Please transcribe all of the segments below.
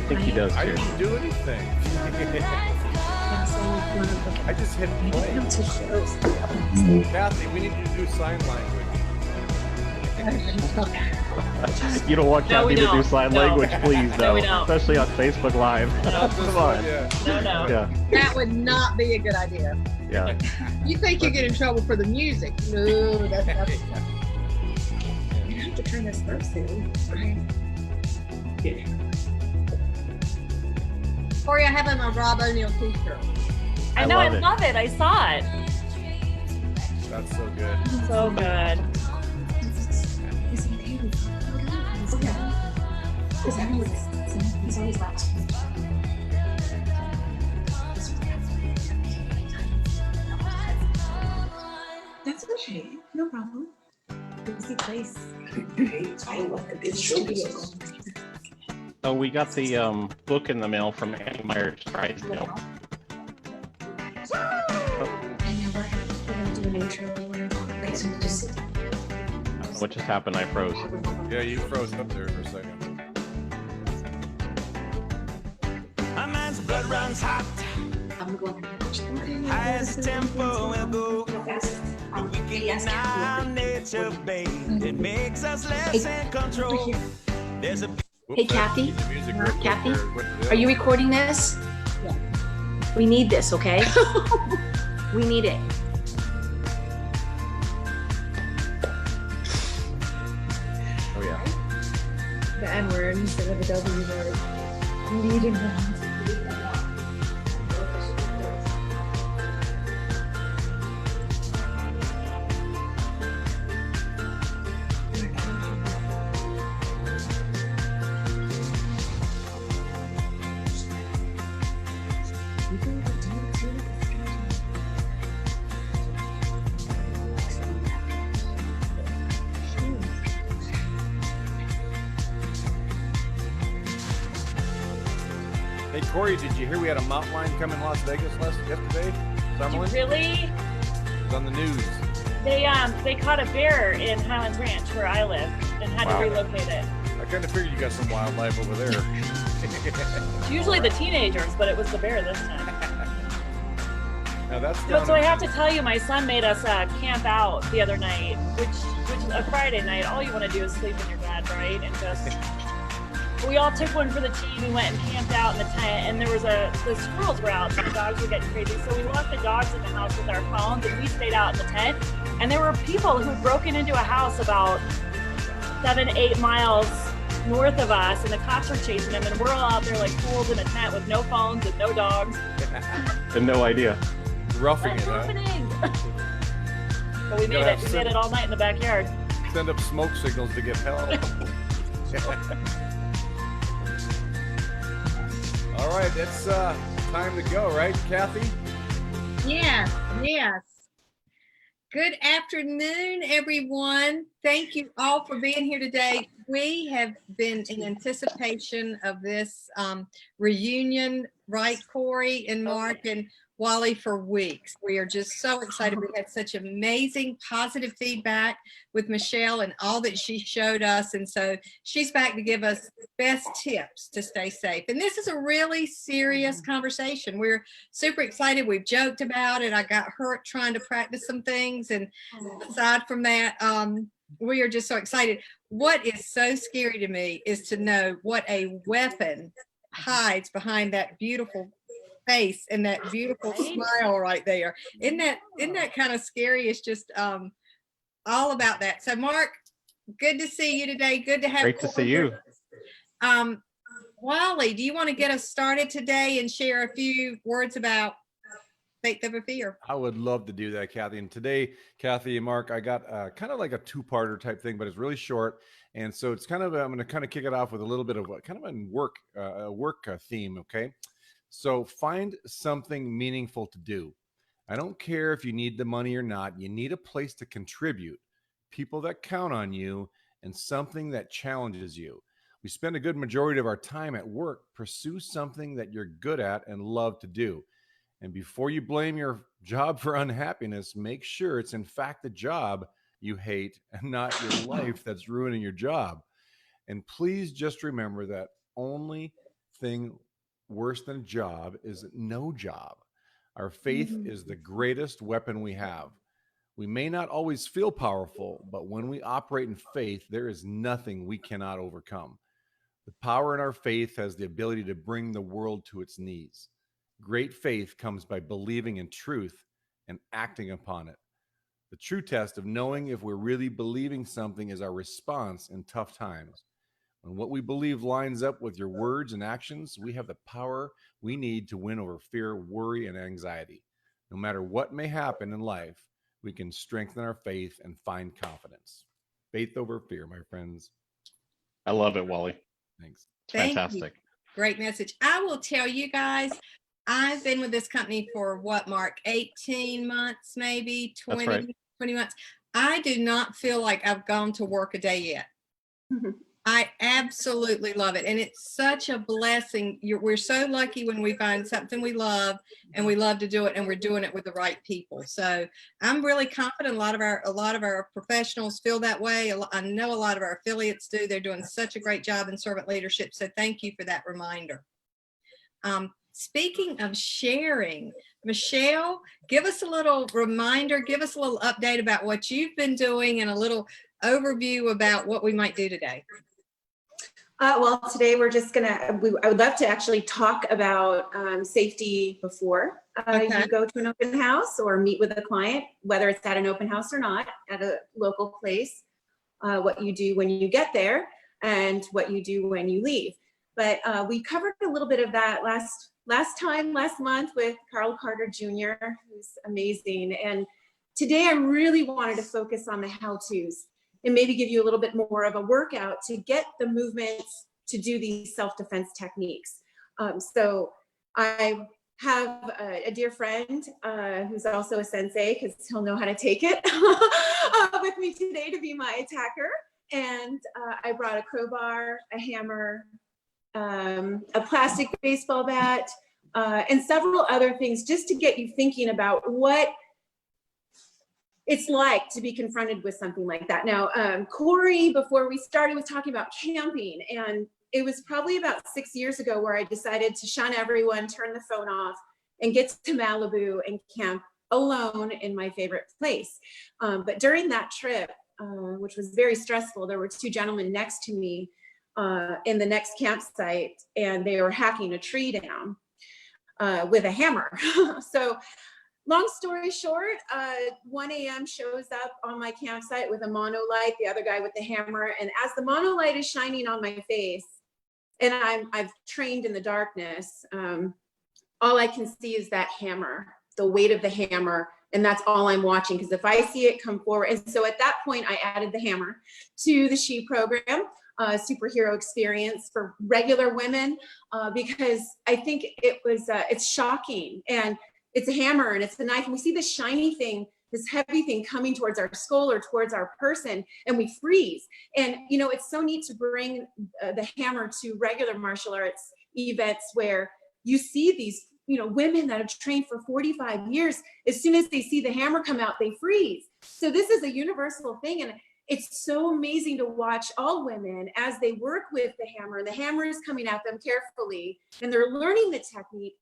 think he does I too. didn't do anything. I just hit play. Kathy, we need you to do sign language. You don't want Kathy to do sign language, please, No, we though. don't. Especially on Facebook Live. Come on. Yeah. No. Yeah. That would not be a good idea. Yeah. You think you get in trouble for the music? No, that's not. You have to turn this first in. Corey, I have on my Rob O'Neill t-shirt. I know, I love it. love it. I saw it. That's so good. So good. Is it okay? Okay. Because he's always last. That's okay. No problem. Busy place. I love the busy place. So we got the book in the mail from Annie Myers Drysdale. And now we're gonna do an intro. Like, so just sit down. What just happened? I froze. Yeah, you froze up there for a second. A man's blood runs hot, I'm going to watch them. highest tempo will go. Yes. We get in our nature, babe. It makes us less in control. There's a Hey, Kathy? The music real quick Kathy? there. What- Are you recording this? Yeah. We need this, okay? We need it. Oh yeah. The N word instead of the W word. Needing one. Hey Corey, did you hear we had a mountain lion come in Las Vegas yesterday? Summerlin? Really? It was on the news. They caught a bear in Highlands Ranch where I live and had Wow. to relocate it. I kind of figured you got some wildlife over there. It's usually the teenagers, but it was the bear this time. Now that's So I have to tell you, my son made us camp out the other night, which is a Friday night. All you want to do is sleep in your bed, right? And just we all took one for the team. We went and camped out in the tent, and there was the squirrels were out, so the dogs were getting crazy. So we left the dogs in the house with our phones, and we stayed out in the tent. And there were people who had broken into a house about 7-8 miles north of us, and the cops were chasing them, and we're all out there like fools in a tent with no phones and no dogs. And no idea. roughing What's it, huh? happening? But we made gotta it. We have did it all night in the backyard. Send up smoke signals to get help. All right, it's time to go, right, Kathy? Yes, yes. Good afternoon, everyone. Thank you all for being here today. We have been in anticipation of this reunion, right, Corey and Mark and Wally, for weeks. We are just so excited. We had such amazing positive feedback with Michelle and all that she showed us. And so she's back to give us best tips to stay safe. And this is a really serious conversation. We're super excited. We've joked about it. I got hurt trying to practice some things. And aside from that, we are just so excited. What is so scary to me is to know what a weapon hides behind that beautiful face and that beautiful smile right there. Isn't that kind of scary? It's just all about that. So Mark, good to see you today. Good to have Great to see you. Wally, do you want to get us started today and share a few words about Faith Over Fear? I would love to do that, Kathy. And today, Kathy and Mark, I got kind of like a two-parter type thing, but it's really short. And so it's kind of, I'm going to kind of kick it off with a little bit of kind of a work theme, okay? So find something meaningful to do. I don't care if you need the money or not. You need a place to contribute, people that count on you, and something that challenges you. We spend a good majority of our time at work. Pursue something that you're good at and love to do. And before you blame your job for unhappiness, make sure it's in fact the job you hate and not your life that's ruining your job. And please just remember that only thing worse than a job is no job. Our faith is the greatest weapon we have. We may not always feel powerful, but when we operate in faith, there is nothing we cannot overcome. The power in our faith has the ability to bring the world to its knees. Great faith comes by believing in truth and acting upon it. The true test of knowing if we're really believing something is our response in tough times. When what we believe lines up with your words and actions, we have the power we need to win over fear, worry, and anxiety. No matter what may happen in life, we can strengthen our faith and find confidence. Faith over fear, my friends. I love it, Wally. Thanks. It's Thank you. fantastic. Great message. I will tell you guys, I've been with this company for what, Mark, 18 months, maybe 20, That's right. 20 months. I do not feel like I've gone to work a day yet. I absolutely love it. And it's such a blessing. We're so lucky when we find something we love and we love to do it and we're doing it with the right people. So I'm really confident a lot of our professionals feel that way. I know a lot of our affiliates do. They're doing such a great job in servant leadership. So thank you for that reminder. Speaking of sharing, Michelle, give us a little reminder, give us a little update about what you've been doing and a little overview about what we might do today. Well, today we're just I would love to actually talk about safety before you go to an open house or meet with a client, whether it's at an open house or not, at a local place, what you do when you get there and what you do when you leave. But we covered a little bit of that last month with Carl Carter Jr., who's amazing. And today I really wanted to focus on the how-tos and maybe give you a little bit more of a workout to get the movements to do these self-defense techniques. So I have a dear friend who's also a sensei, because he'll know how to take it, with me today to be my attacker. And I brought a crowbar, a hammer, a plastic baseball bat, and several other things just to get you thinking about what it's like to be confronted with something like that. Now, Corey, before we started, was talking about camping, and it was probably about 6 years ago where I decided to shun everyone, turn the phone off, and get to Malibu and camp alone in my favorite place. But during that trip, which was very stressful, there were two gentlemen next to me in the next campsite, and they were hacking a tree down with a hammer. So long story short, 1 a.m. shows up on my campsite with a monolight, the other guy with the hammer. And as the monolight is shining on my face, and I've trained in the darkness, all I can see is that hammer, the weight of the hammer. And that's all I'm watching, because if I see it come forward. And so at that point, I added the hammer to the SHE program, superhero experience for regular women, because I think it's shocking. And it's a hammer and it's a knife, and we see this shiny thing, this heavy thing coming towards our skull or towards our person, and we freeze. And you know, it's so neat to bring the hammer to regular martial arts events where you see these, you know, women that have trained for 45 years. As soon as they see the hammer come out, they freeze. So this is a universal thing, and it's so amazing to watch all women as they work with the hammer, and the hammer is coming at them carefully, and they're learning the technique.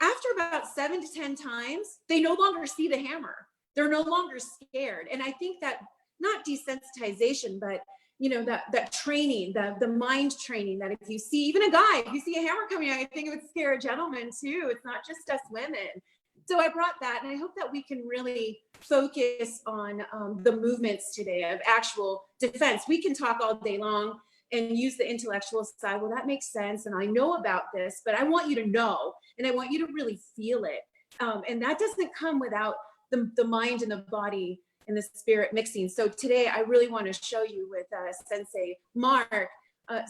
After about 7 to 10 times, they no longer see the hammer. They're no longer scared. And I think that, not desensitization, but you know, that training, the mind training, that if you see even a guy, if you see a hammer coming out, I think it would scare a gentleman too. It's not just us women. So I brought that, and I hope that we can really focus on the movements today of actual defense. We can talk all day long and use the intellectual side. Well, that makes sense, and I know about this, but I want you to know, and I want you to really feel it. And that doesn't come without the mind and the body and the spirit mixing. So today I really want to show you with Sensei Mark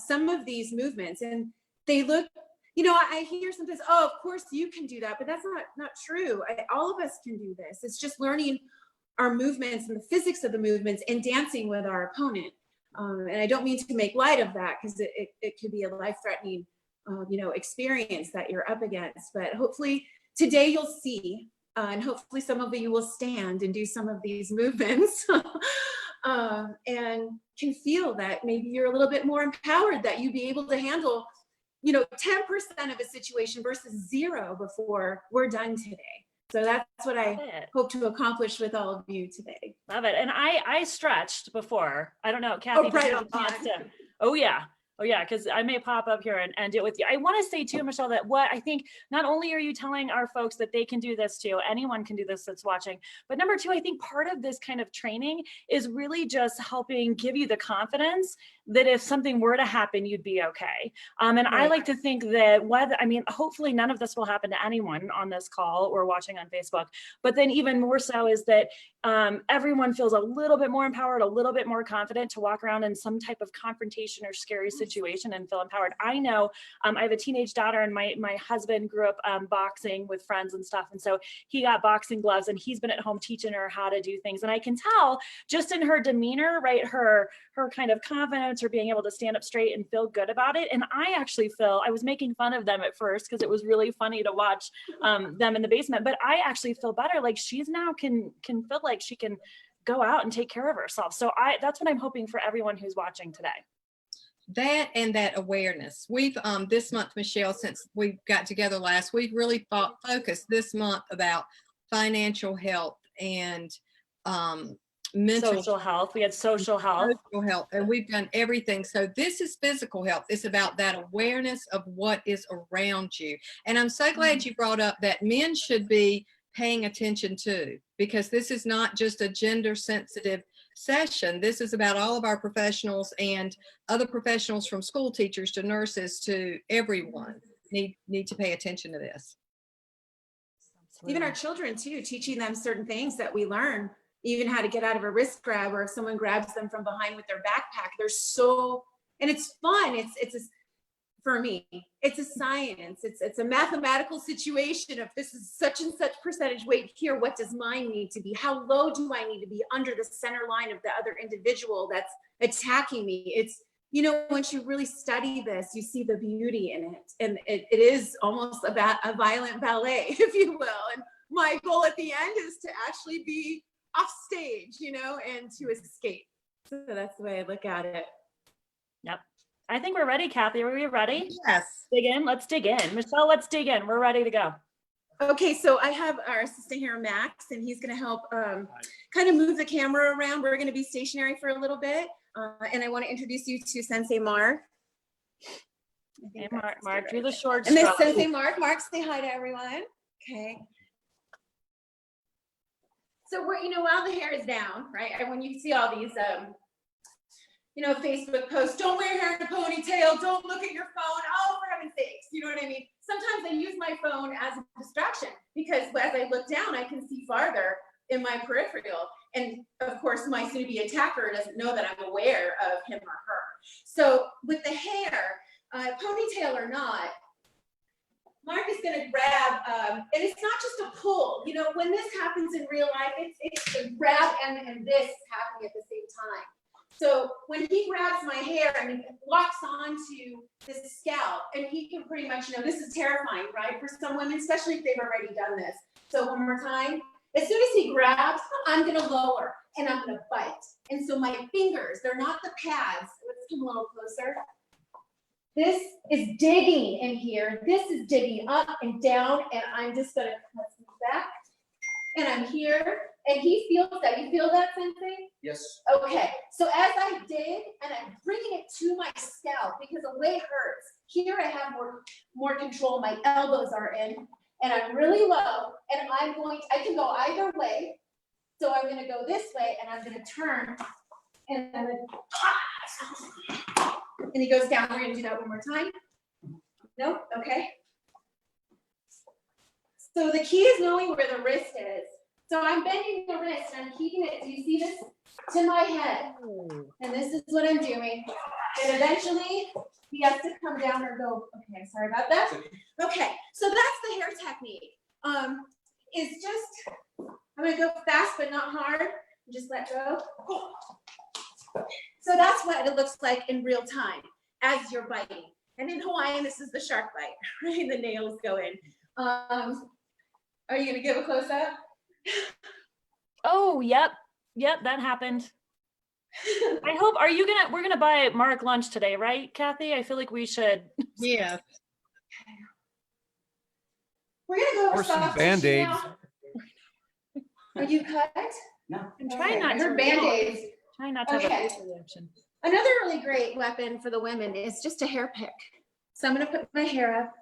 some of these movements, and they look, you know, I hear sometimes, oh, of course you can do that, but that's not true. All of us can do this. It's just learning our movements and the physics of the movements and dancing with our opponent. And I don't mean to make light of that, because it could be a life-threatening, you know, experience that you're up against. But hopefully today you'll see, and hopefully some of you will stand and do some of these movements and can feel that maybe you're a little bit more empowered, that you be able to handle 10% of a situation versus 0 before we're done today. So that's what I hope to accomplish with all of you today. Love it. And I stretched before. I don't know, Kathy, did you have a chance to? Oh yeah. Oh yeah, because I may pop up here and do it with you. I want to say too, Michelle, that what I think, not only are you telling our folks that they can do this too, anyone can do this that's watching, but number two, I think part of this kind of training is really just helping give you the confidence that if something were to happen, you'd be okay. And I like to think that hopefully none of this will happen to anyone on this call or watching on Facebook, but then even more so is that everyone feels a little bit more empowered, a little bit more confident to walk around in some type of confrontation or scary situation and feel empowered. I know I have a teenage daughter, and my husband grew up boxing with friends and stuff. And so he got boxing gloves, and he's been at home teaching her how to do things. And I can tell just in her demeanor, right, her kind of confidence or being able to stand up straight and feel good about it. And I actually I was making fun of them at first because it was really funny to watch them in the basement, but I actually feel better. Like she's now can feel like she can go out and take care of herself. So that's what I'm hoping for everyone who's watching today. That and that awareness. We've this month, Michelle, since we got together last, we've really focused this month about financial health and mental social health. We had social health, and we've done everything. So this is physical health. It's about that awareness of what is around you. And I'm so glad you brought up that men should be paying attention to, because this is not just a gender sensitive session. This is about all of our professionals and other professionals, from school teachers to nurses to everyone need to pay attention to this. Absolutely. Even our children too, teaching them certain things that we learn, even how to get out of a wrist grab, or if someone grabs them from behind with their backpack. And it's fun. For me, it's a science. It's a mathematical situation. If this is such and such percentage weight here, what does mine need to be? How low do I need to be under the center line of the other individual that's attacking me? It's, once you really study this, you see the beauty in it. And it is almost about a violent ballet, if you will. And my goal at the end is to actually be off stage, and to escape. So that's the way I look at it. Yep. I think we're ready, Kathy. Are we ready? Yes. Dig in. Let's dig in. Michelle, let's dig in. We're ready to go. Okay, so I have our assistant here, Max, and he's going to help kind of move the camera around. We're going to be stationary for a little bit, and I want to introduce you to Sensei Mark. Hey, Mark, do the short And this straw. Sensei Mark. Mark, say hi to everyone. Okay. So while the hair is down, right? And when you see all these, Facebook posts, don't wear hair in a ponytail, don't look at your phone, oh, for heaven's sakes, you know what I mean? Sometimes I use my phone as a distraction, because as I look down, I can see farther in my peripheral. And of course, my soon-to-be attacker doesn't know that I'm aware of him or her. So with the hair, ponytail or not, Mark is going to grab, and it's not just a pull. When this happens in real life, it's the grab and this happening at the same time. So when he grabs my hair and he locks onto the scalp, and he can pretty much, this is terrifying, right? For some women, especially if they've already done this. So one more time. As soon as he grabs, I'm going to lower and I'm going to bite. And so my fingers, they're not the pads. Let's come a little closer. This is digging in here. This is digging up and down, and I'm just going to press back. And I'm here, and he feels that. You feel that, Sensei? Yes. Okay, so as I dig, and I'm bringing it to my scalp, because the way hurts. Here I have more control. My elbows are in, and I'm really low, and I can go either way. So I'm going to go this way, and I'm going to turn, and I'm going to, and he goes down. We're going to do that one more time. Nope. Okay. So the key is knowing where the wrist is. So I'm bending the wrist and I'm keeping it, do you see this? To my head. And this is what I'm doing. And eventually he has to come down or go, okay, sorry about that. Okay, so that's the hair technique. It's just, I'm gonna go fast but not hard. Just let go. So that's what it looks like in real time as you're biting. And in Hawaiian, this is the shark bite, right? The nails go in. Are you gonna give a close up? Oh, yep, that happened. Okay, so that's the hair technique. It's just, I'm gonna go fast but not hard. And in Hawaiian, this is the shark bite, right? The nails go in. Are you gonna give a close up? Oh, yep, that happened. I hope, we're gonna buy Mark lunch today, right, Kathy? I feel like we should. Yeah. We're gonna go Or over some soft tissue Band-Aids. now. Are you cut? No. I'm trying not I to. heard Band-Aids. Trying not to have a Okay. facial reaction. Another really great weapon for the women is just a hair pick. So I'm gonna put my hair up.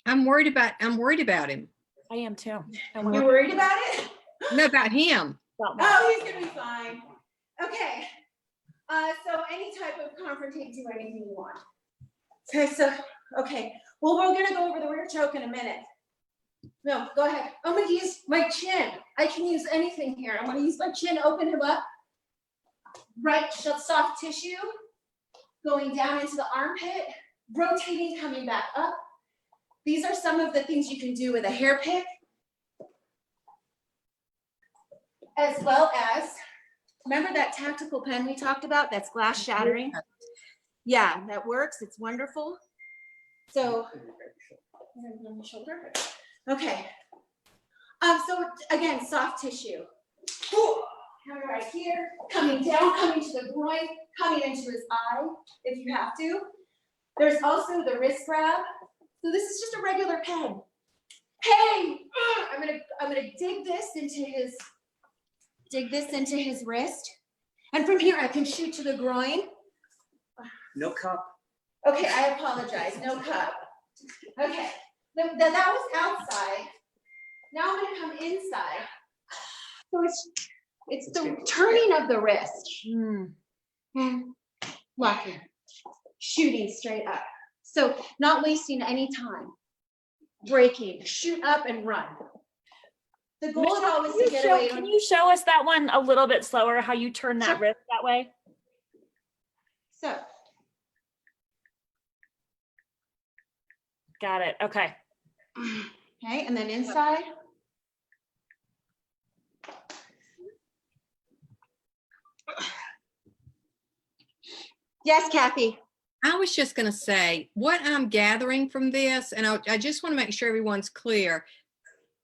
I'm worried about him. I am too. You're worried about it? No, about him. Oh, he's gonna be fine. Okay. So any type of confrontation, do anything you want. Okay. Well, we're gonna go over the rear choke in a minute. No, go ahead. I'm gonna use my chin. I can use anything here. I'm gonna use my chin, open him up. Right, soft tissue, going down into the armpit, rotating, coming back up. These are some of the things you can do with a hair pick. As well as, remember that tactical pen we talked about, that's glass shattering? Yeah, that works, it's wonderful. So, on the shoulder. Okay. So again, soft tissue. Hammer right here, coming down, coming to the groin, coming into his eye, if you have to. There's also the wrist grab. So this is just a regular pen. Hey, I'm gonna dig this into his wrist. And from here I can shoot to the groin. No cup. Okay, I apologize, no cup. Okay, that was outside. Now I'm gonna come inside. So it's the turning of the wrist. And locking, shooting straight up. So not wasting any time. Breaking, shoot up and run. The goal is always to get away. Can you show us that one a little bit slower, how you turn that wrist that way? So. Got it, okay. Okay, and then inside. Yes, Kathy. I was just going to say, what I'm gathering from this, and I just want to make sure everyone's clear,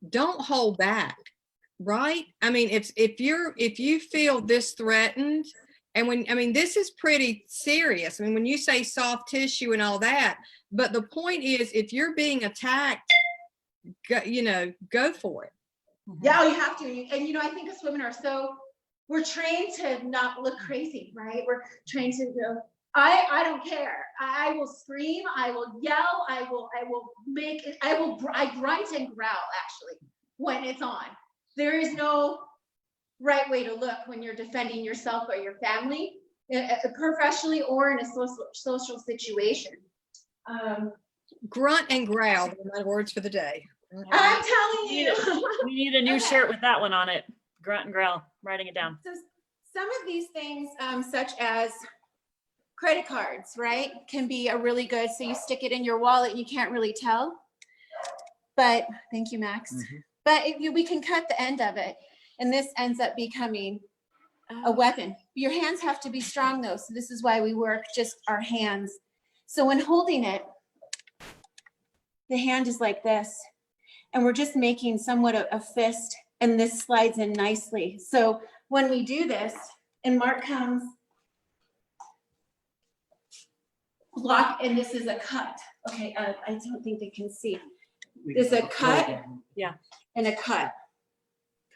don't hold back, right? I mean, if you feel this threatened, and this is pretty serious. I mean, when you say soft tissue and all that, but the point is, if you're being attacked, go for it. Yeah, you have to. And I think us women we're trained to not look crazy, right? We're trained to go, I don't care. I will scream, I will yell, I grunt and growl actually when it's on. There is no right way to look when you're defending yourself or your family, professionally or in a social situation. Grunt and growl, my words for the day. I'm telling you. We need a new shirt with that one on it. Grunt and growl, writing it down. So some of these things, such as credit cards, right, can be a really good, so you stick it in your wallet, you can't really tell. But, thank you, Max. But we can cut the end of it, and this ends up becoming a weapon. Your hands have to be strong though, so this is why we work just our hands. So when holding it, the hand is like this, and we're just making somewhat a fist, and this slides in nicely. So when we do this, and Mark comes, block, and this is a cut. Okay, I don't think they can see. There's a cut, yeah, and a cut.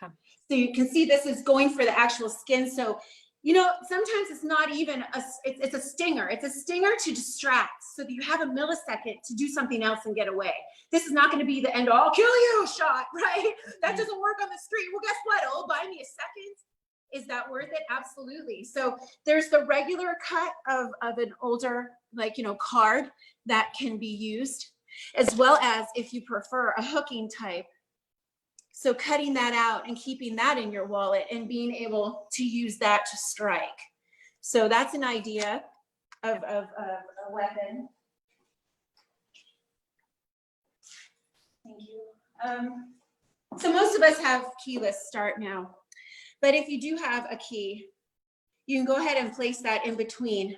Okay. So you can see this is going for the actual skin. So, sometimes it's not even it's a stinger. It's a stinger to distract so that you have a millisecond to do something else and get away. This is not going to be the end all, I'll kill you shot, right? That doesn't work on the street. Well, guess what? It'll buy me a second. Is that worth it? Absolutely. So there's the regular cut of an older, card that can be used, as well as, if you prefer, a hooking type. So cutting that out and keeping that in your wallet and being able to use that to strike. So that's an idea of a weapon. Thank you. So most of us have keyless start now. But if you do have a key, you can go ahead and place that in between,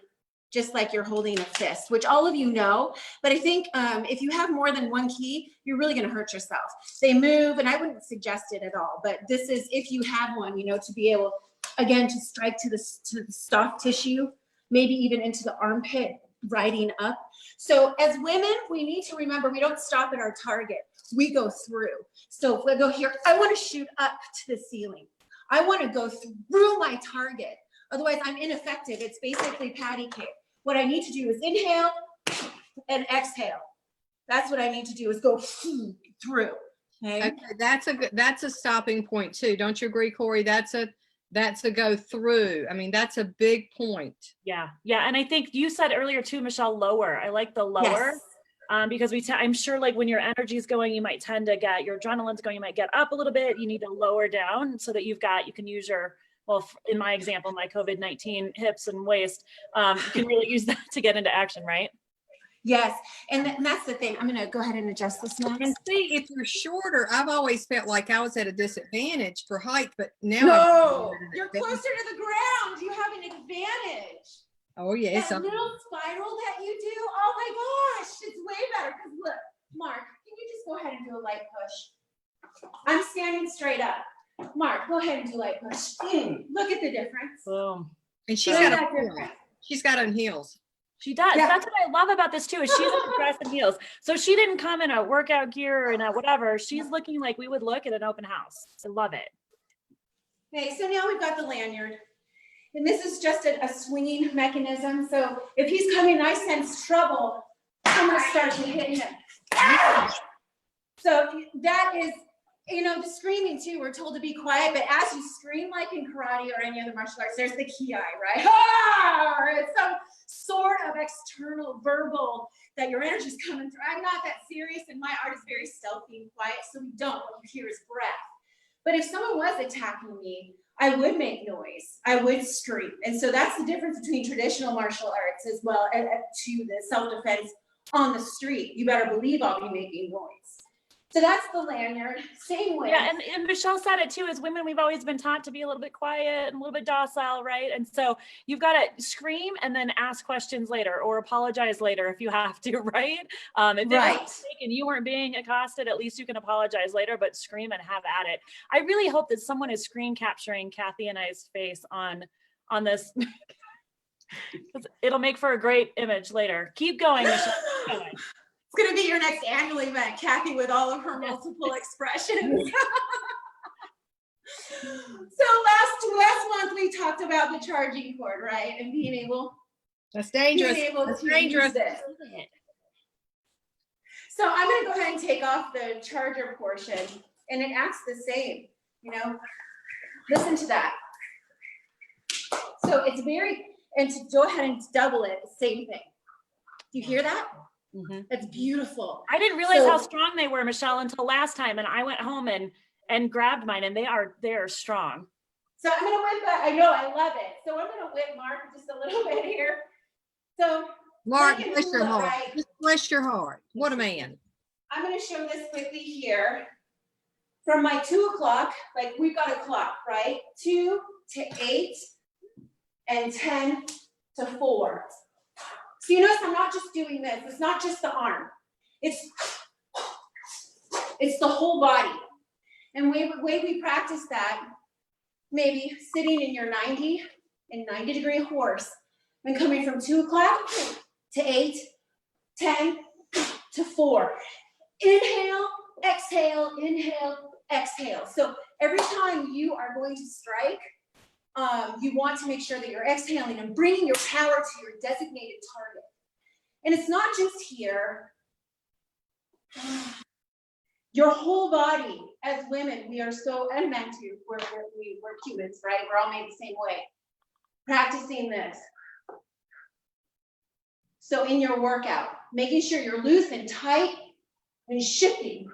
just like you're holding a fist, which all of you know. But I think if you have more than one key, you're really going to hurt yourself. They move, and I wouldn't suggest it at all. But this is, if you have one, to be able Again, to strike to the soft tissue, maybe even into the armpit, riding up. So as women, we need to remember we don't stop at our target. We go through. So if we go here, I want to shoot up to the ceiling. I want to go through my target. Otherwise, I'm ineffective. It's basically patty cake. What I need to do is inhale and exhale. That's what I need to do is go through. Okay. Okay, that's a stopping point too. Don't you agree, Corey? That's a go through. I mean, that's a big point. Yeah. Yeah. And I think you said earlier too, Michelle, lower. I like the lower. Yes. Because I'm sure like when your energy's going, you might tend to get your adrenaline's going, you might get up a little bit. You need to lower down so that you can use your, well, in my example, my COVID-19 hips and waist, you can really use that to get into action, right? Yes, and that's the thing. I'm gonna go ahead and adjust this And next. see, if you're shorter, I've always felt like I was at a disadvantage for height, but now No, you're closer to the ground. You have an advantage. Oh yes. That little spiral that you do, oh my gosh, it's way better. Because look, Mark, can you just go ahead and do a light push? I'm standing straight up. Mark, go ahead and do light push. Look at the difference. Boom. And she's Look got at that difference. she's got on heels. She does. Yeah. That's what I love about this too, is she's in a dress and heels. So she didn't come in a workout gear or in a whatever. She's looking like we would look at an open house. I love it. Okay, so now we've got the lanyard. And this is just a swinging mechanism. So if he's coming and I sense trouble, I'm gonna start to hit him. So that is, the screaming too, we're told to be quiet, but as you scream like in karate or any other martial arts, there's the ki, right? Ah! It's some sort of external verbal that your energy's coming through. I'm not that serious and my art is very stealthy and quiet, so we don't, what you hear is breath. But if someone was attacking me, I would make noise, I would scream. And so that's the difference between traditional martial arts as well to the self-defense on the street. You better believe I'll be making noise. So that's the lanyard, same way. Yeah, and Michelle said it too, as women, we've always been taught to be a little bit quiet and a little bit docile, right? And so you've got to scream and then ask questions later or apologize later if you have to, right? If it was a mistake and you weren't being accosted, at least you can apologize later, but scream and have at it. I really hope that someone is screen capturing Kathy and I's face on this. It'll make for a great image later. Keep going, Michelle. Keep going. It's going to be your next annual event, Kathy, with all of her multiple expressions. So last month we talked about the charging cord, right? And being able, That's dangerous. That's dangerous. So I'm going to go ahead and take off the charger portion, and it acts the same, Listen to that. So it's and to go ahead and double it, same thing. Do you hear that? Mm-hmm. That's beautiful. I didn't realize how strong they were, Michelle, until last time, and I went home and grabbed mine, and they are strong. So I'm gonna whip that. I know, I love it. So I'm gonna whip Mark just a little bit here. So Mark, bless your heart. Right. Just bless your heart. What a man. I'm gonna show this quickly here. From my 2 o'clock, like we've got a clock, right? 2 to 8 and 10 to 4. So you notice I'm not just doing this. It's not just the arm. It's the whole body. And the way we practice that, maybe sitting in your 90-degree horse, and coming from 2 o'clock to 8, 10 to 4. Inhale, exhale, inhale, exhale. So every time you are going to strike, you want to make sure that you're exhaling and bringing your power to your designated target. And it's not just here. Your whole body, as women, we are so, and men too, we're humans, right? We're all made the same way. Practicing this. So in your workout, making sure you're loose and tight and shifting.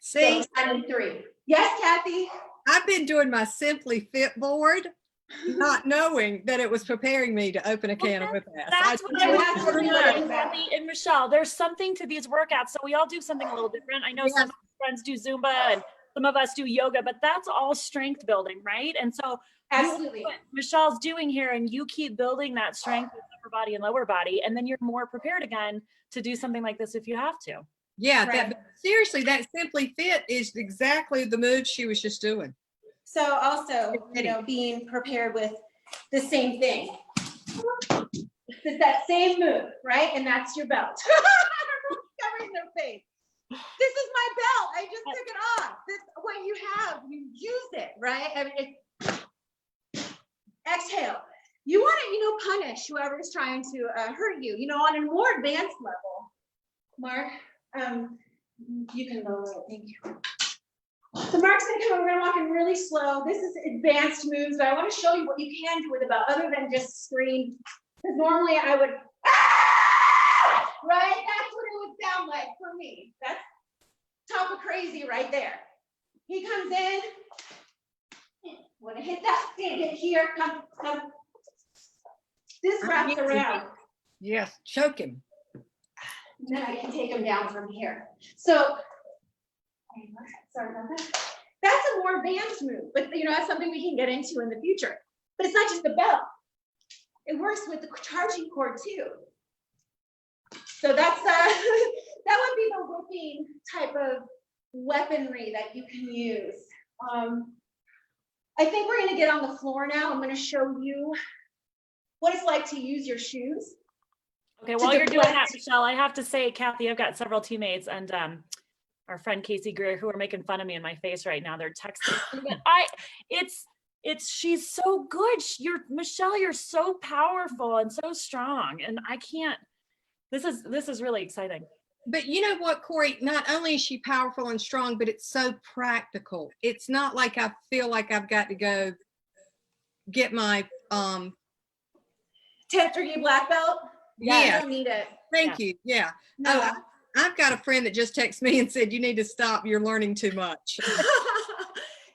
See, so 1 and 3. Yes, Kathy? I've been doing my Simply Fit board, not knowing that it was preparing me to open a can of whip ass. That's what I was Kathy and Michelle. There's something to these workouts. So we all do something a little different. I know some of our friends do Zumba and some of us do yoga, but that's all strength building, right? And so absolutely what Michelle's doing here, and you keep building that strength with upper body and lower body, and then you're more prepared again to do something like this if you have to. Yeah, seriously, that Simply Fit is exactly the move she was just doing. So also, being prepared with the same thing. It's that same move, right? And that's your belt. Covering their face. This is my belt. I just took it off. This what you have, you use it, right? I mean, exhale. You want to, punish whoever's trying to hurt you, on a more advanced level. Mark, you can lower it. Thank you. So Mark's gonna come. We're gonna walk in really slow. This is advanced moves, but I want to show you what you can do with the belt, other than just scream. Because normally I would, right? That's what it would sound like for me. That's top of crazy right there. He comes in. Want to hit that? Get here. Come. This wraps around. Yes, choke him. And then I can take him down from here. So, sorry about that. That's a more advanced move, but that's something we can get into in the future. But it's not just the belt. It works with the charging cord too. So that's that would be the whipping type of weaponry that you can use. I think we're going to get on the floor now. I'm going to show you what it's like to use your shoes. Okay, while you're doing that, Michelle, I have to say, Kathy, I've got several teammates and our friend Casey Greer who are making fun of me in my face right now. They're texting. She's so good. Michelle, you're so powerful and so strong. And I can't, this is really exciting. But you know what, Corey, not only is she powerful and strong, but it's so practical. It's not like I feel like I've got to go get my 10th degree black belt. Yeah. You don't need it. Thank you. Yeah. No. Oh, I've got a friend that just texted me and said, you need to stop. You're learning too much.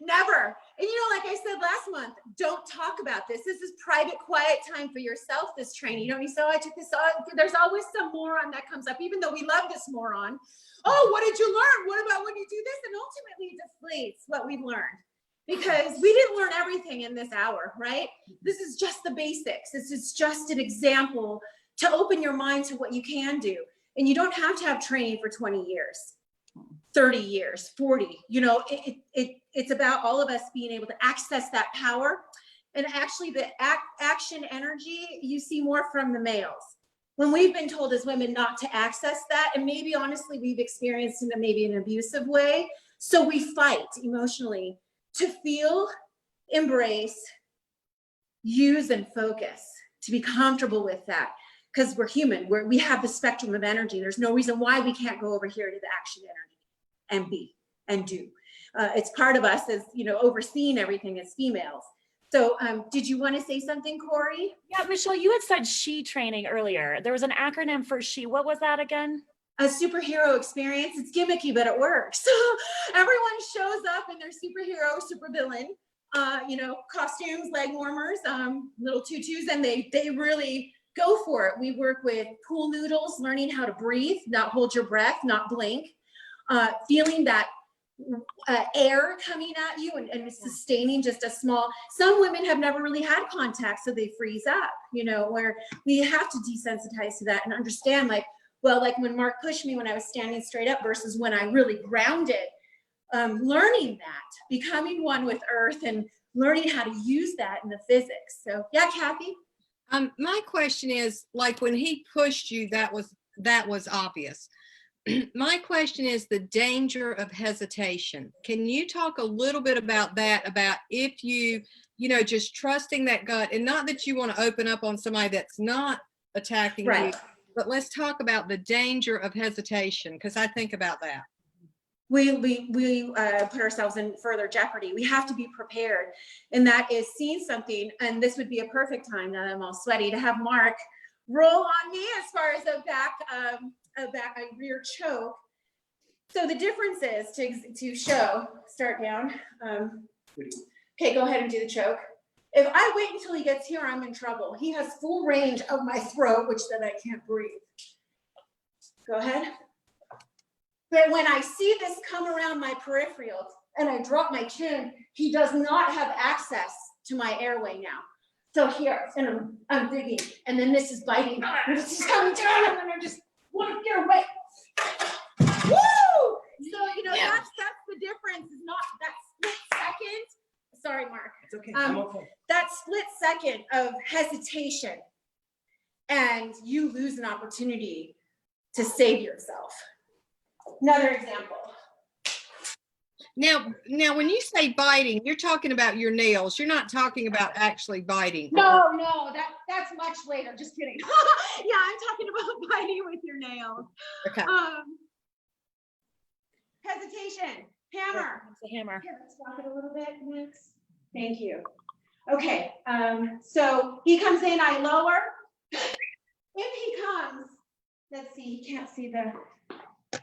Never. And like I said last month, don't talk about this. This is private, quiet time for yourself, this training. You saw I took this on. There's always some moron that comes up, even though we love this moron. Oh, what did you learn? What about when you do this? And ultimately it deflates what we've learned, because we didn't learn everything in this hour, right? This is just the basics. This is just an example to open your mind to what you can do. And you don't have to have training for 20 years. 30 years, 40, it's about all of us being able to access that power. And actually the action energy, you see more from the males. When we've been told as women not to access that, and maybe honestly, we've experienced in maybe an abusive way. So we fight emotionally to feel, embrace, use, and focus, to be comfortable with that. Because we're human, we have the spectrum of energy. There's no reason why we can't go over here to the action energy and be and do. It's part of us as, overseeing everything as females. So did you want to say something, Corey? Yeah, Michelle, you had said SHE training earlier. There was an acronym for SHE. What was that again? A superhero experience. It's gimmicky, but it works. Everyone shows up in their superhero, supervillain, costumes, leg warmers, little tutus, and they really go for it. We work with pool noodles, learning how to breathe, not hold your breath, not blink, feeling that air coming at you and sustaining just a small. Some women have never really had contact, so they freeze up, where we have to desensitize to that and understand, like when Mark pushed me when I was standing straight up versus when I really grounded, learning that, becoming one with earth and learning how to use that in the physics. So yeah, Kathy. My question is, like when he pushed you, that was obvious. My question is the danger of hesitation. Can you talk a little bit about that, about if you, just trusting that gut, and not that you want to open up on somebody that's not attacking you, but let's talk about the danger of hesitation, because I think about that. We put ourselves in further jeopardy. We have to be prepared. And that is seeing something, and this would be a perfect time, now that I'm all sweaty, to have Mark roll on me as far as a rear choke. So the difference is to show, start down. Okay, go ahead and do the choke. If I wait until he gets here, I'm in trouble. He has full range of my throat, which then I can't breathe. Go ahead. But when I see this come around my peripheral and I drop my chin, he does not have access to my airway now. So here, and I'm digging, and then this is biting. This is coming down, and I just want to get away. Woo! So, that's the difference. Is not that split second. Okay, I'm okay. that split second of hesitation, and you lose an opportunity to save yourself. Another example. Now, when you say biting, you're talking about your nails. You're not talking about actually biting. No, that's much later. Just kidding. Yeah, I'm talking about biting with your nails. Okay. Hesitation. Hammer. It's a hammer. Here, let's walk it a little bit next. Thank you. Okay, so he comes in, I lower. If he comes, let's see, he can't see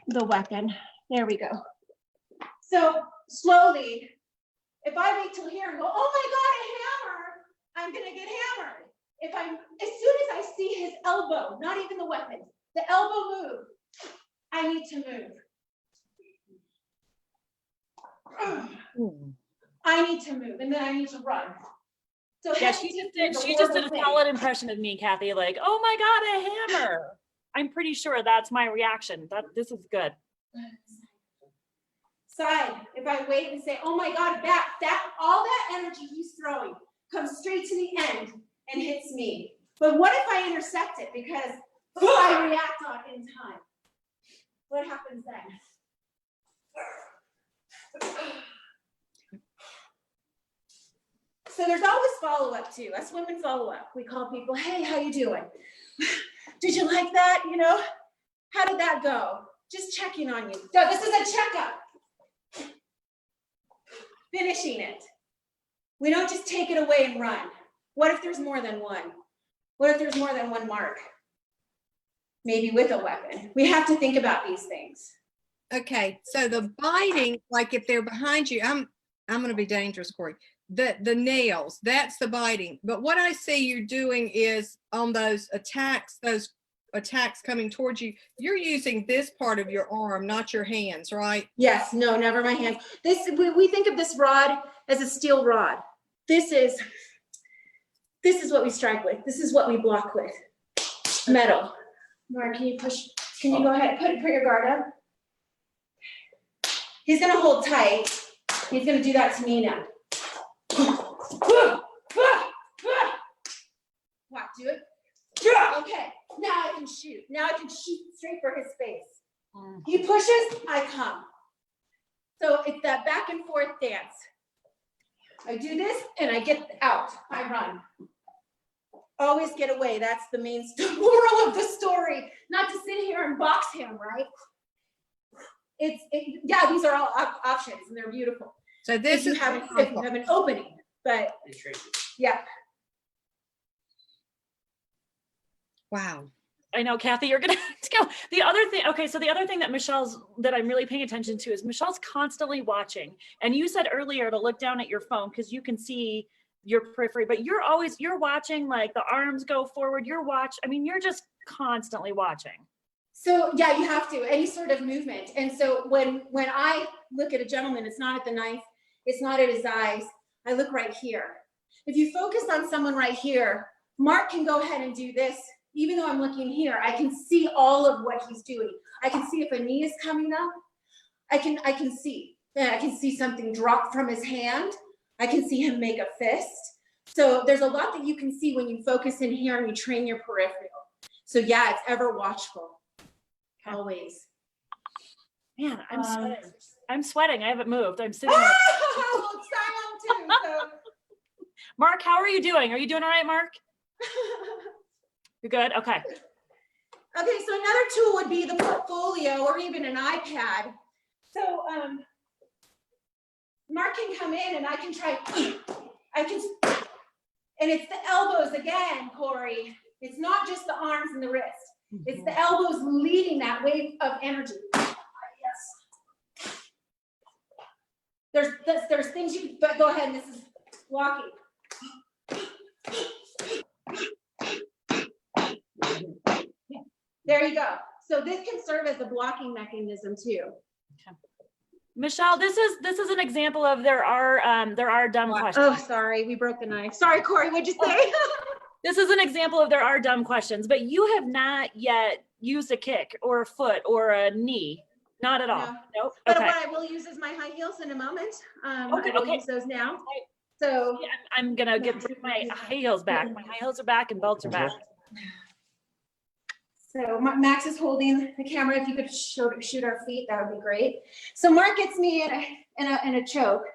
the weapon. There we go. So slowly, if I wait till here and go, oh my God, a hammer, I'm gonna get hammered. As soon as I see his elbow, not even the weapon, the elbow move, I need to move. I need to move, and then I need to run. So Yeah, she just did a solid impression of me, Kathy. Like, oh my God, a hammer. I'm pretty sure that's my reaction. This is good. Side, if I wait and say, oh my God, all that energy he's throwing comes straight to the end and hits me. But what if I intercept it because I react on in time? What happens then? So there's always follow-up too. Us women follow up. We call people, hey, how you doing? Did you like that? You know, how did that go? Just checking on you. So this is a checkup. Finishing it. We don't just take it away and run. What if there's more than one? What if there's more than one mark? Maybe with a weapon. We have to think about these things. Okay, so the biting, like if they're behind you, I'm going to be dangerous, Corey. The nails, that's the biting. But what I see you're doing is on those attacks coming towards you, you're using this part of your arm, not your hands, right? Yes, no, never my hands. We think of this rod as a steel rod. This is what we strike with. This is what we block with. Metal. Mark, can you go ahead and put your guard up? He's gonna hold tight. He's gonna do that to me now. What, do it? Okay, now I can shoot. Now I can shoot straight for his face. He pushes, I come. So it's that back and forth dance. I do this and I get out, I run. Always get away, that's the main moral of the story. Not to sit here and box him, right? Yeah, these are all options and they're beautiful. So this if you have an opening, but yeah. Wow. I know, Kathy, you're gonna have to go. The other thing, okay, so the other thing that I'm really paying attention to is Michelle's constantly watching. And you said earlier to look down at your phone because you can see your periphery, but you're watching, like the arms go forward, you're just constantly watching. So yeah, you have to, any sort of movement. And so when I look at a gentleman, it's not at the knife, it's not at his eyes, I look right here. If you focus on someone right here, Mark can go ahead and do this. Even though I'm looking here, I can see all of what he's doing. I can see if a knee is coming up. I can see. And I can see something drop from his hand. I can see him make a fist. So there's a lot that you can see when you focus in here and you train your peripheral. So yeah, it's ever watchful. Always. Man, I'm sweating. I haven't moved. I'm sitting there. Well, it's too, so. Mark, how are you doing? Are you doing all right, Mark? You're good? Okay. Okay, so another tool would be the portfolio or even an iPad. So Mark can come in and I can and it's the elbows again, Corey. It's not just the arms and the wrist. It's the elbows leading that wave of energy. Yes. There's things but go ahead, this is walking. There you go. So this can serve as a blocking mechanism too. Okay. Michelle, this is an example of there are dumb questions. Oh, sorry, we broke the knife. Sorry, Corey, what'd you say? This is an example of there are dumb questions, but you have not yet used a kick or a foot or a knee. Not at all. No. Nope. But okay. what I will use is my high heels in a moment. Okay, I will use those now. So Yeah, I'm gonna bring my high heels back. My high heels are back and belts are back. So Max is holding the camera. If you could shoot our feet, that would be great. So Mark gets me in a choke.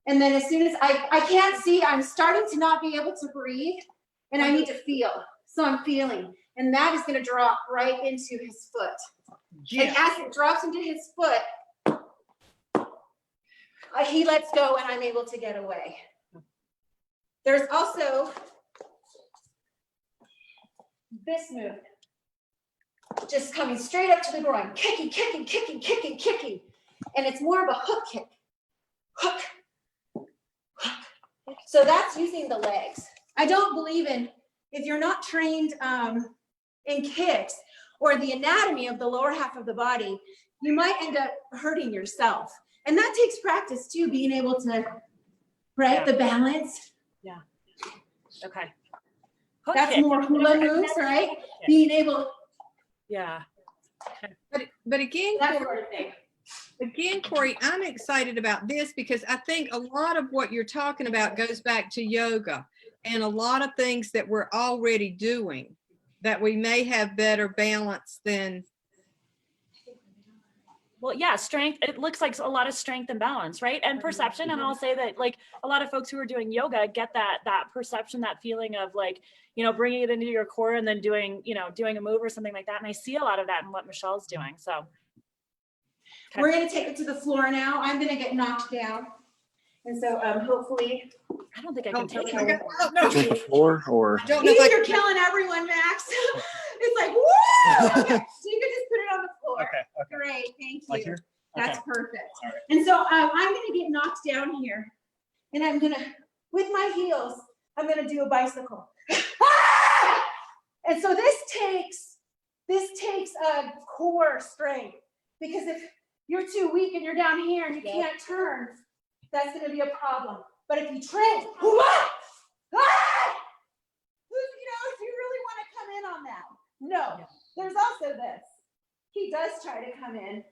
And then as soon as I can't see, I'm starting to not be able to breathe and I need to feel. So I'm feeling, and that is going to drop right into his foot. Yeah. And as it drops into his foot, he lets go and I'm able to get away. There's also this move. Just coming straight up to the groin, kicking, kicking, kicking, kicking, kicking. And it's more of a hook kick. Hook, hook. So that's using the legs. I don't believe in, if you're not trained in kicks or the anatomy of the lower half of the body, you might end up hurting yourself. And that takes practice too, being able to, right, the balance. Yeah. Okay. Hook that's kick. More hula moves, right? Being able. Yeah. But again, Corey, I'm excited about this because I think a lot of what you're talking about goes back to yoga and a lot of things that we're already doing that we may have better balance than. Well, yeah, strength, it looks like a lot of strength and balance, right? And perception. And I'll say that like a lot of folks who are doing yoga get that perception, that feeling of like, you know, bringing it into your core and then doing, you know, doing a move or something like that. And I see a lot of that in what Michelle's doing. So. Okay. We're going to take it to the floor now. I'm going to get knocked down. And so hopefully. I don't think I can take it. To the floor or? I don't know if you're killing everyone, Max. It's like, woo! Okay. So you can just put it on the floor. Okay. Great. Thank you. Like here? That's perfect. All right. And so I'm going to get knocked down here. And I'm going to, with my heels, I'm going to do a bicycle. And so this takes a core strength, because if you're too weak and you're down here and you can't turn, that's going to be a problem. But if you train, if you really want to come in on that. No, there's also this. He does try to come in.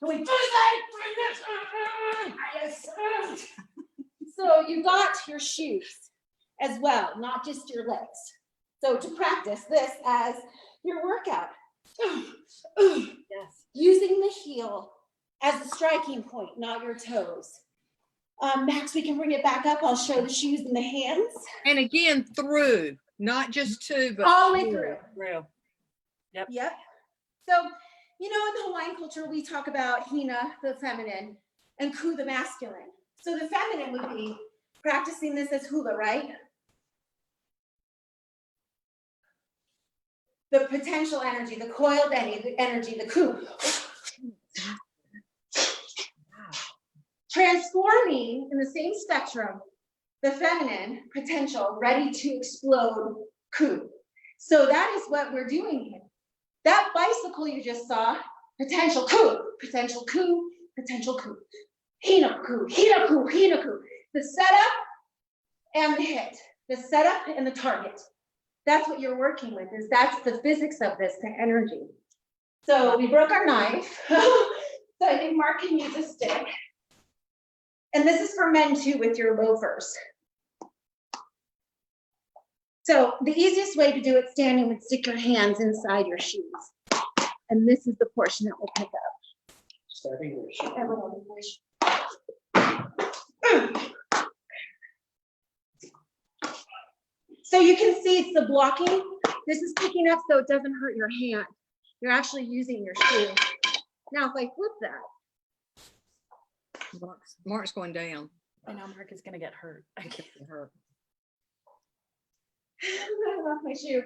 And we so you got your shoes as well, not just your legs. So to practice this as your workout. Yes. Using the heel as the striking point, not your toes. Max, we can bring it back up. I'll show the shoes and the hands. And again, through, not just two, but all the way through. Through. Yep. Yep. So, you know, in the Hawaiian culture, we talk about Hina, the feminine, and Ku, the masculine. So the feminine would be practicing this as hula, right? The potential energy, the coiled energy, the Ku. Transforming in the same spectrum, the feminine potential, ready to explode Ku. So that is what we're doing here. That bicycle you just saw, potential Ku, potential Ku, potential Ku. Hina Ku, Hina Ku, Hina Ku. The setup and the hit, the setup and the target. That's what you're working with, that's the physics of this, the energy. So we broke our knife. So I think Mark can use a stick. And this is for men too with your loafers. So the easiest way to do it standing would stick your hands inside your shoes. And this is the portion that we'll pick up. Starting your shoe. So you can see it's the blocking. This is picking up so it doesn't hurt your hand. You're actually using your shoe. Now if I flip that. Mark's going down. I know Mark is gonna get hurt. I get hurt. I lost my shoe.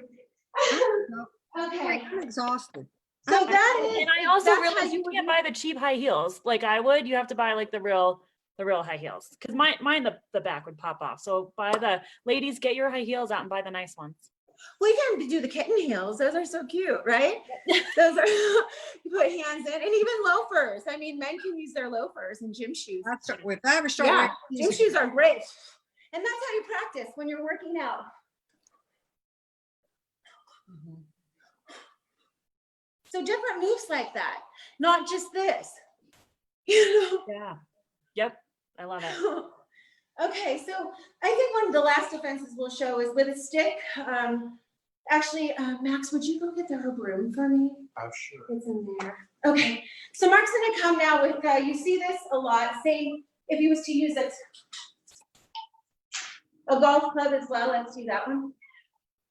Okay. I'm exhausted. So that is, and I also realized you can't buy the cheap high heels like I would. You have to buy like the real high heels, because mine the back would pop off. So buy the ladies, get your high heels out and buy the nice ones. We can do the kitten heels. Those are so cute, right? Those are, you put hands in, and even loafers. I mean, men can use their loafers and gym shoes. If I ever start gym shoes are great. And that's how you practice when you're working out. Mm-hmm. So different moves like that, not just this. You know? Yeah. Yep. I love it. Okay, so I think one of the last defenses we'll show is with a stick. Actually, Max, would you go get the broom for me? Oh, sure. It's in there. Okay, so Mark's gonna come now with, you see this a lot, same, if he was to use a golf club as well, let's do that one.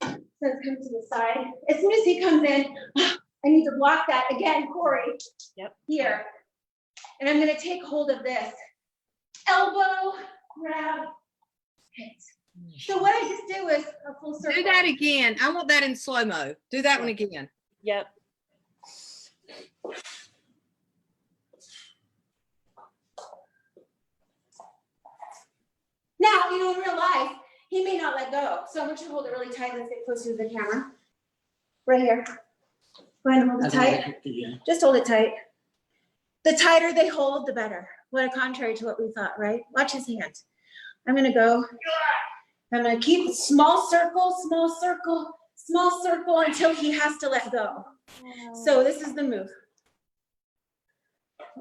So let's come to the side. As soon as he comes in, I need to block that again, Corey. Yep. Here. And I'm gonna take hold of this. Elbow, grab, hit. So what I just did was a full circle. Do that again. I want that in slow-mo. Do that one again. Yep. Now, you know, in real life, he may not let go. So I want you to hold it really tight. Let's get closer to the camera. Right here. Go ahead and hold it tight. Just hold it tight. The tighter they hold, the better. What contrary to what we thought, right? Watch his hand. I'm gonna go. I'm gonna keep small circle, small circle, small circle until he has to let go. So this is the move.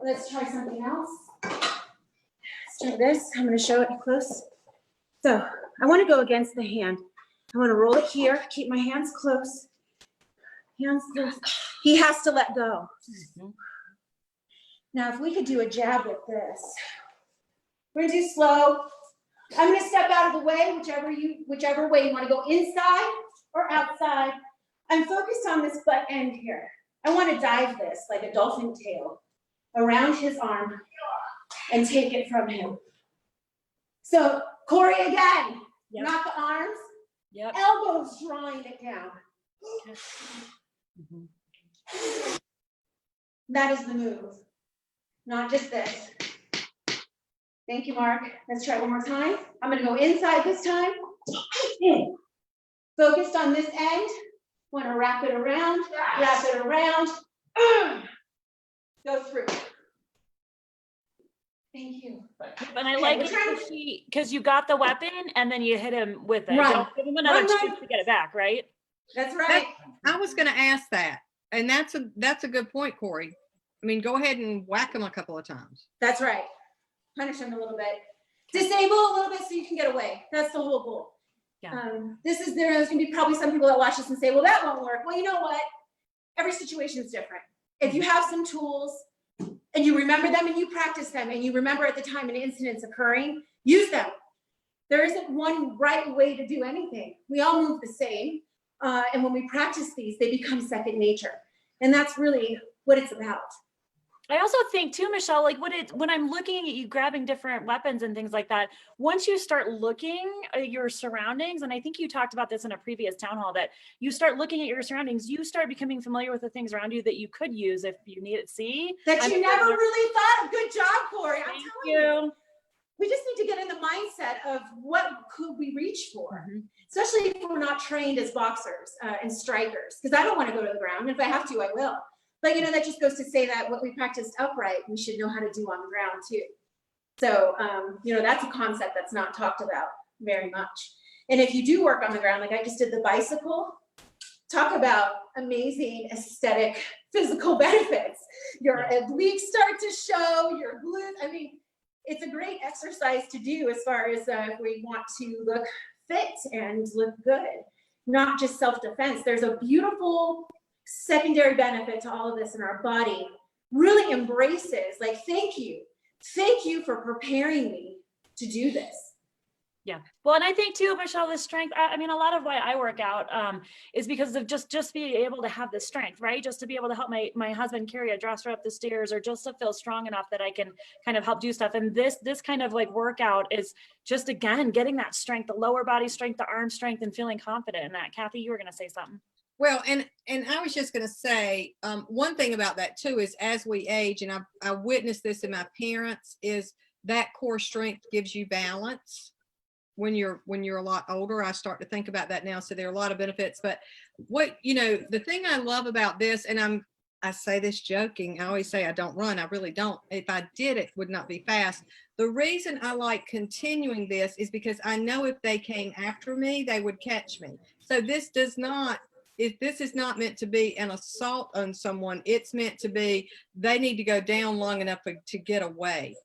Let's try something else. Let's try this. I'm gonna show it close. So I wanna go against the hand. I wanna roll it here, keep my hands close. Hands close. He has to let go. Now, if we could do a jab with this. We're gonna do slow. I'm gonna step out of the way, whichever way you wanna go, inside or outside. I'm focused on this butt end here. I wanna dive this like a dolphin tail around his arm and take it from him. So Corey again, not the arms, elbows drawing it down. That is the move, not just this. Thank you, Mark. Let's try one more time. I'm gonna go inside this time. In. Focused on this end. Wanna wrap it around, wrap it around. Go through. Thank you. And I like it because you got the weapon and then you hit him with it. Run. Don't give him another Run, chance run. to get it back, right? That's right. I was going to ask that. And that's a good point, Corey. I mean, go ahead and whack him a couple of times. That's right. Punish him a little bit. Disable a little bit so you can get away. That's the whole goal. Yeah. There's gonna be probably some people that watch this and say, well, that won't work. Well, you know what? Every situation is different. If you have some tools and you remember them and you practice them and you remember at the time an incident's occurring, use them. There isn't one right way to do anything. We all move the same. And when we practice these, they become second nature. And that's really what it's about. I also think too, Michelle, like when I'm looking at you grabbing different weapons and things like that, once you start looking at your surroundings, and I think you talked about this in a previous town hall, that you start looking at your surroundings, you start becoming familiar with the things around you that you could use if you need it. See? That you never really thought of. Good job, Corey. I'm Thank telling you. We just need to get in the mindset of what could we reach for, especially if we're not trained as boxers and strikers, because I don't want to go to the ground. If I have to, I will. But, you know, that just goes to say that what we practiced upright, we should know how to do on the ground too. So, you know, that's a concept that's not talked about very much. And if you do work on the ground, like I just did the bicycle, talk about amazing aesthetic physical benefits. Your obliques start to show, your glutes. I mean, it's a great exercise to do as far as if we want to look fit and look good, not just self-defense. There's a beautiful secondary benefit to all of this in our body. Really embraces, like, thank you for preparing me to do this. Yeah. Well, and I think too, Michelle, the strength, I mean, a lot of why I work out is because of just being able to have the strength, right? Just to be able to help my husband carry a dresser up the stairs, or just to feel strong enough that I can kind of help do stuff. And this kind of like workout is just, again, getting that strength, the lower body strength, the arm strength, and feeling confident in that. Kathy, you were going to say something. Well, and I was just going to say, one thing about that too is as we age, and I witnessed this in my parents, is that core strength gives you balance. When you're a lot older, I start to think about that now. So there are a lot of benefits. But what, you know, the thing I love about this, and I say this joking, I always say I don't run. I really don't. If I did, it would not be fast. The reason I like continuing this is because I know if they came after me, they would catch me. So this is not meant to be an assault on someone. It's meant to be, they need to go down long enough to get away,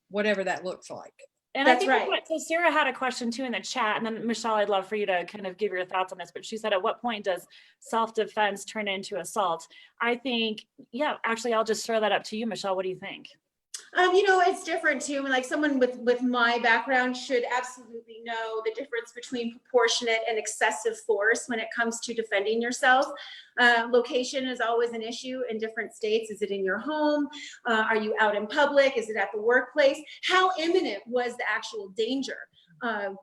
whatever that looks like. And That's I think right. so Sarah had a question too in the chat, and then Michelle, I'd love for you to kind of give your thoughts on this, but she said, at what point does self-defense turn into assault? I think, yeah, actually, I'll just throw that up to you, Michelle. What do you think? It's different too. Like someone with my background should absolutely know the difference between proportionate and excessive force when it comes to defending yourself. Location is always an issue in different states. Is it in your home? Are you out in public? Is it at the workplace? How imminent was the actual danger?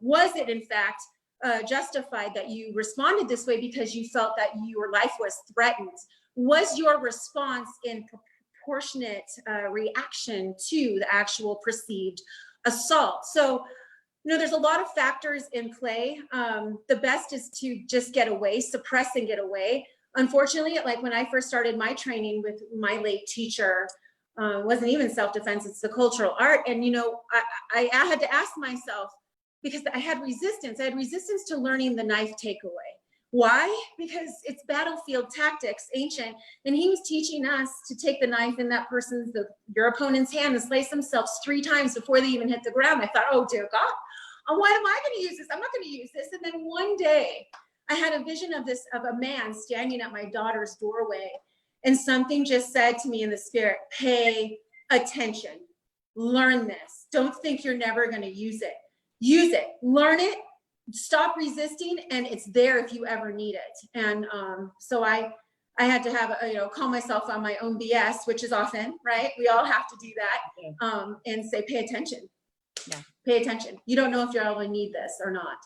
Was it in fact justified that you responded this way because you felt that your life was threatened? Was your response in proportionate reaction to the actual perceived assault? So, there's a lot of factors in play. The best is to just get away, suppress and get away. Unfortunately, like when I first started my training with my late teacher, wasn't even self-defense, it's the cultural art. And, I had to ask myself, because I had resistance to learning the knife takeaway. Why? Because it's battlefield tactics, ancient, and he was teaching us to take the knife in that person's, your opponent's hand, and slice themselves 3 times before they even hit the ground. I thought, oh dear God, why am I going to use this? I'm not going to use this. And then one day, I had a vision of a man standing at my daughter's doorway, and something just said to me in the spirit, pay attention, learn this. Don't think you're never going to use it. Use it, learn it. Stop resisting, and it's there if you ever need it. And so I had to have call myself on my own BS, which is often, right? We all have to do that, and say, pay attention. Yeah, pay attention. You don't know if you're going to need this or not.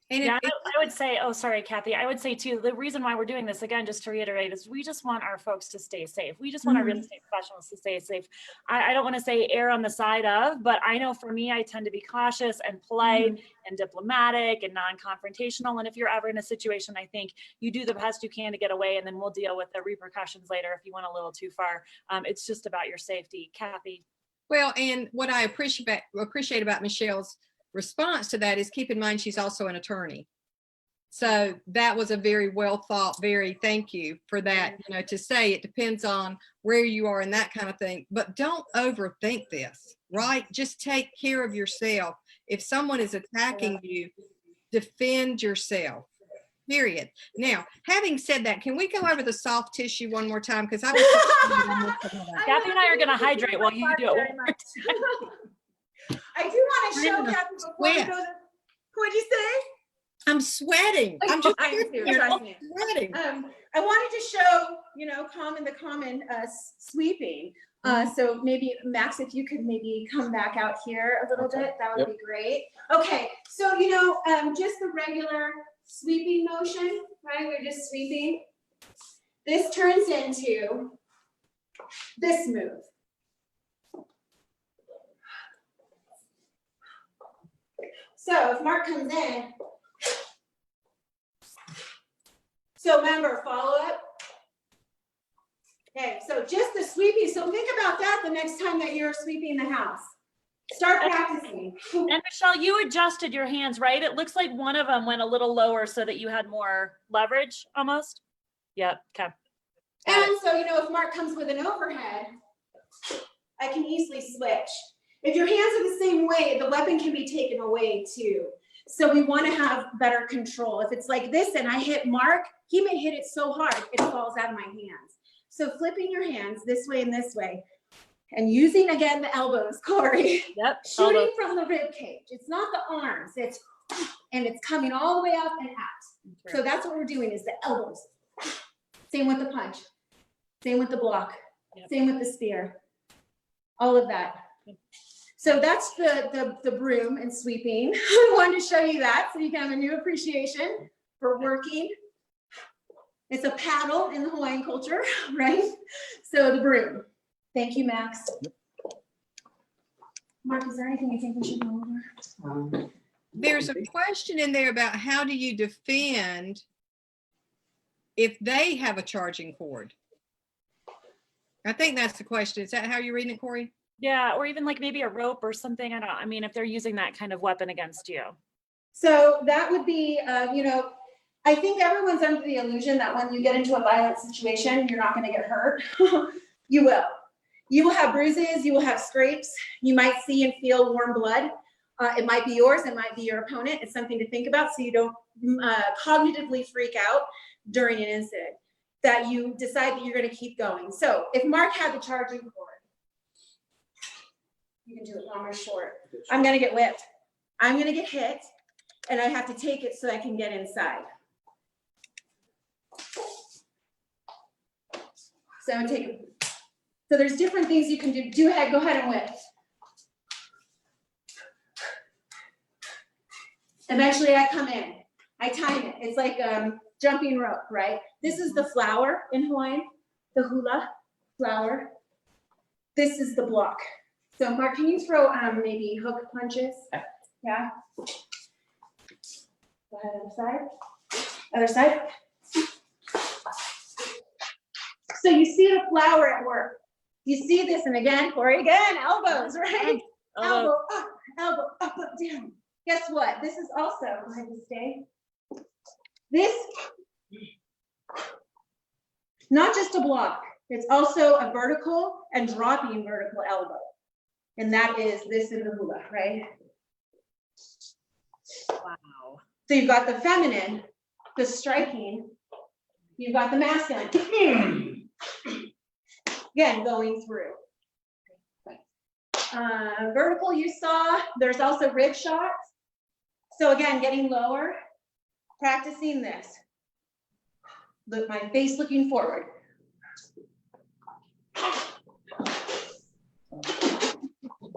And yeah, I would say, oh, sorry, Kathy. I would say too, the reason why we're doing this, again, just to reiterate, is we just want our folks to stay safe. We just want our real estate professionals to stay safe. I don't want to say err on the side of, but I know for me, I tend to be cautious and polite and diplomatic and non-confrontational. And if you're ever in a situation, I think you do the best you can to get away, and then we'll deal with the repercussions later if you went a little too far. It's just about your safety. Kathy. Well, and what I appreciate about Michelle's response to that is, keep in mind she's also an attorney. So that was a very well thought, thank you for that, to say it depends on where you are and that kind of thing, but don't overthink this, right? Just take care of yourself. If someone is attacking you, defend yourself, period. Now, having said that, can we go over the soft tissue one more time? Because I was Kathy and I are going to hydrate while you do it. I do want to show Kathy before we go to, what'd you say? I'm sweating. I'm just sweating. I wanted to show, the common sweeping. So maybe Max, if you could maybe come back out here a little bit, that would be great. Okay, so just the regular sweeping motion, right? We're just sweeping. This turns into this move. So if Mark comes in, so remember, follow up. Okay, so just the sweeping. So think about that the next time that you're sweeping the house. Start practicing. And Michelle, you adjusted your hands, right? It looks like one of them went a little lower so that you had more leverage almost. Yep, okay. And so, if Mark comes with an overhead, I can easily switch. If your hands are the same way, the weapon can be taken away too. So we want to have better control. If it's like this and I hit Mark, he may hit it so hard it falls out of my hands. So flipping your hands this way and this way, and using again the elbows, Corey. Yep. Shooting from the rib cage. It's not the arms. It's coming all the way up and out. So that's what we're doing, is the elbows. Same with the punch. Same with the block. Yep. Same with the spear. All of that. So that's the broom and sweeping. I wanted to show you that so you can have a new appreciation for working. It's a paddle in the Hawaiian culture, right? So the broom. Thank you, Max. Mark, is there anything you think we should go over? There's a question in there about how do you defend if they have a charging cord? I think that's the question. Is that how you're reading it, Corey? Yeah, or even like maybe a rope or something. If they're using that kind of weapon against you. So that would be, I think everyone's under the illusion that when you get into a violent situation, you're not going to get hurt. You will. You will have bruises. You will have scrapes. You might see and feel warm blood. It might be yours, it might be your opponent. It's something to think about so you don't cognitively freak out during an incident, that you decide that you're going to keep going. So if Mark had the charging cord, you can do it long or short. I'm going to get whipped. I'm going to get hit, and I have to take it so I can get inside. So take it. So there's different things you can do. Go ahead and whip. Eventually I come in, I time it. It's like jumping rope, right? This is the flower in Hawaiian, the hula flower. This is the block. So Mark, can you throw maybe hook punches? Yeah. Go ahead, other side. Other side. So you see the flower at work. You see this, and again, Corey, again, elbows, right? Elbow up, up, down. Guess what? This is also, go ahead and stay. This, not just a block, it's also a vertical and dropping vertical elbow. And that is this in the hula, right? Wow. So you've got the feminine, the striking, you've got the masculine. Again, going through. Vertical you saw, there's also rib shots. So again, getting lower, practicing this. Look, my face looking forward.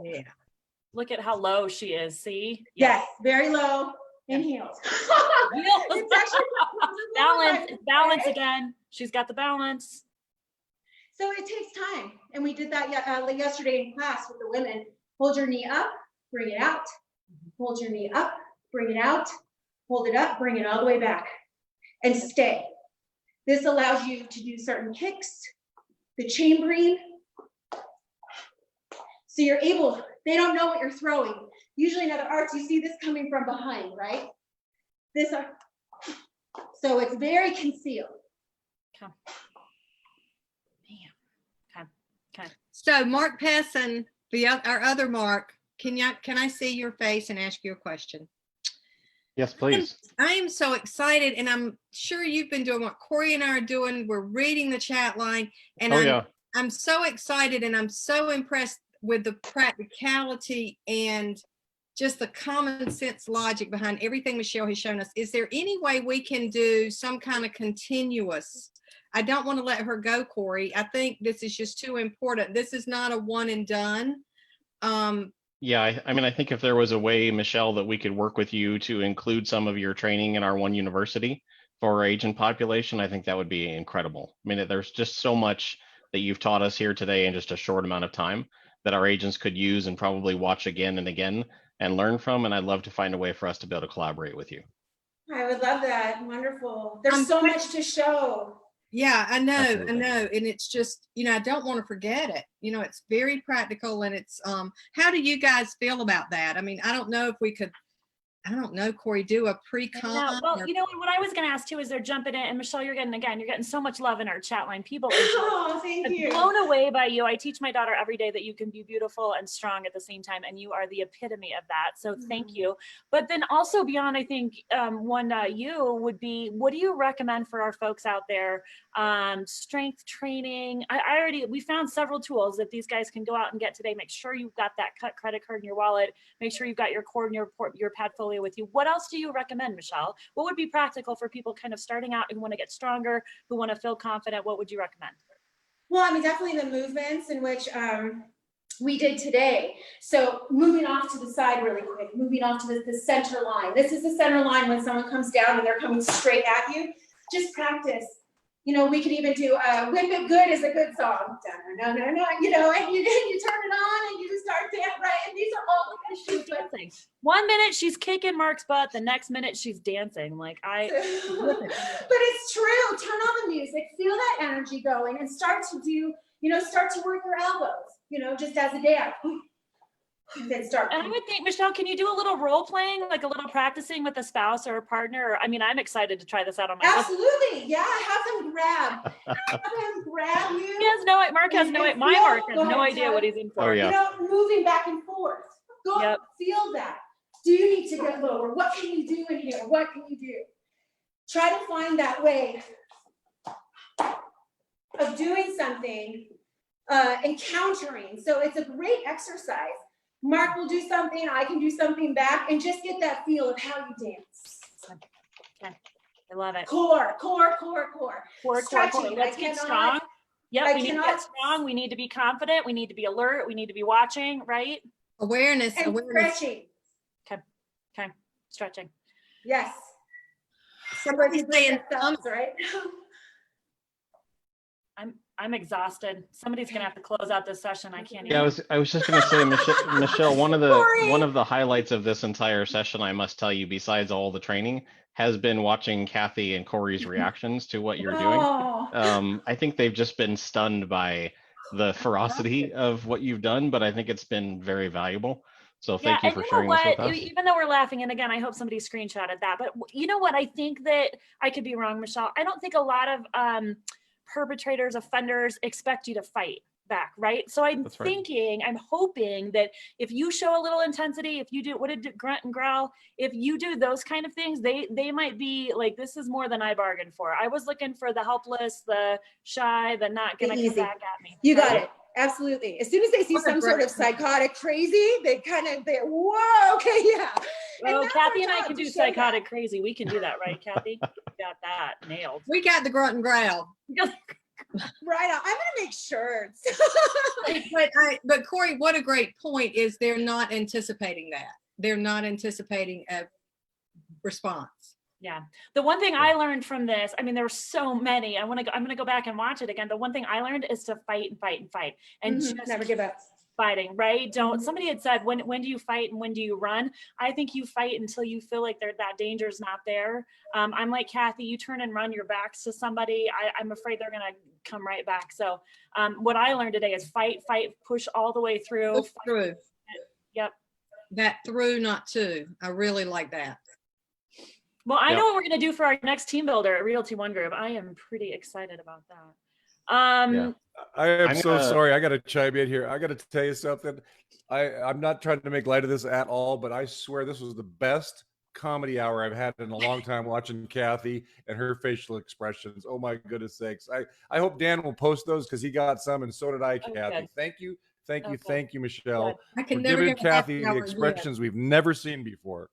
Yeah. Look at how low she is, see? Yes, very low in heels. It's actually balance again. She's got the balance. So it takes time. And we did that yesterday in class with the women. Hold your knee up, bring it out. Hold your knee up, bring it out. Hold it up, bring it all the way back. And stay. This allows you to do certain kicks, the chambering. So you're able, they don't know what you're throwing. Usually in other arts, you see this coming from behind, right? So it's very concealed. Okay. Okay. So Mark Pesson, our other Mark, can I see your face and ask you a question? Yes, please. I am so excited, and I'm sure you've been doing what Corey and I are doing. We're reading the chat line, and I'm so excited, and I'm so impressed with the practicality and just the common sense logic behind everything Michelle has shown us. Is there any way we can do some kind of continuous? I don't want to let her go, Corey. I think this is just too important. This is not a one and done. Yeah, I mean, I think if there was a way, Michelle, that we could work with you to include some of your training in our One University for our agent population, I think that would be incredible. I mean, there's just so much that you've taught us here today in just a short amount of time that our agents could use and probably watch again and again and learn from. And I'd love to find a way for us to be able to collaborate with you. I would love that. Wonderful. There's so much to show. Yeah, I know. Absolutely. I know. And it's just, I don't want to forget it. It's very practical, and it's, how do you guys feel about that? I mean, I don't know if we could, I don't know, Corey, do a pre-con. No, well, what I was going to ask too is they're jumping in, and Michelle, you're getting so much love in our chat line. People Oh, thank you. blown away by you. I teach my daughter every day that you can be beautiful and strong at the same time, and you are the epitome of that. So thank you. But then also beyond, I think you would be, what do you recommend for our folks out there? Strength training. We found several tools that these guys can go out and get today. Make sure you've got that cut credit card in your wallet. Make sure you've got your cord and your Padfolio with you. What else do you recommend, Michelle? What would be practical for people kind of starting out and want to get stronger, who want to feel confident? What would you recommend? Well, I mean, definitely the movements in which we did today. So moving off to the side really quick, moving off to the center line. This is the center line when someone comes down and they're coming straight at you. Just practice. We could even do Whip It Good is a good song. No, and you turn it on and you just start dancing, right? And these are all she's dancing. 1 minute she's kicking Mark's butt, the next minute she's dancing. But it's true. Turn on the music, feel that energy going, and start to do, start to work your elbows, just as a dance. Then start. And I would think, Michelle, can you do a little role playing, like a little practicing with a spouse or a partner? I mean, I'm excited to try this out on my Absolutely. Yeah. Have them grab you. Mark has no idea what he's in for. Oh, yeah. Moving back and forth. Feel that. Do you need to get lower? What can you do in here? What can you do? Try to find that way of doing something, encountering. So it's a great exercise. Mark will do something, I can do something back, and just get that feel of how you dance. Okay. I love it. Core. Stretching. Let's get strong. Yep, we need to get strong. We need to be confident. We need to be alert. We need to be watching, right? Awareness. And stretching. Okay. Stretching. Yes. Somebody's saying right? I'm exhausted. Somebody's gonna have to close out this session. I can't. Yeah, even. I was just going to say, Michelle, one of the highlights of this entire session, I must tell you, besides all the training, has been watching Kathy and Corey's reactions to what you're doing. I think they've just been stunned by the ferocity of what you've done, but I think it's been very valuable. So thank you for sharing this with us. Even though we're laughing, and again, I hope somebody screenshotted that, but you know what? I think that I could be wrong, Michelle. I don't think a lot of perpetrators, offenders expect you to fight back, right? So I'm hoping that if you show a little intensity, if you do, what did grunt and growl, if you do those kind of things, they might be like, this is more than I bargained for. I was looking for the helpless, the shy, the not gonna come back at me. You got it. Absolutely. As soon as they see some sort of psychotic crazy, they whoa, okay, yeah. Well, Kathy and I can do psychotic crazy. We can do that, right, Kathy? We got that nailed. We got the grunt and growl. Right on. I'm gonna make shirts. but Corey, what a great point is they're not anticipating that. They're not anticipating a response. Yeah. The one thing I learned from this, I mean, there were so many. I'm going to go back and watch it again. The one thing I learned is to fight and fight and fight and just never give up. Fighting, right? Somebody had said, when do you fight and when do you run? I think you fight until you feel like that danger is not there. I'm like Kathy, you turn and run your backs to somebody, I'm afraid they're going to come right back. So what I learned today is fight, push all the way through. Through. Yep. That through, not to. I really like that. Well, I know what we're going to do for our next team builder at Realty ONE Group. I am pretty excited about that. I am so sorry. I got to chime in here. I got to tell you something. I'm not trying to make light of this at all, but I swear this was the best comedy hour I've had in a long time watching Kathy and her facial expressions. Oh my goodness sakes. I hope Dan will post those because he got some and so did I, Kathy. Good. Thank you, Michelle. I can for giving Kathy the expressions we've never seen before.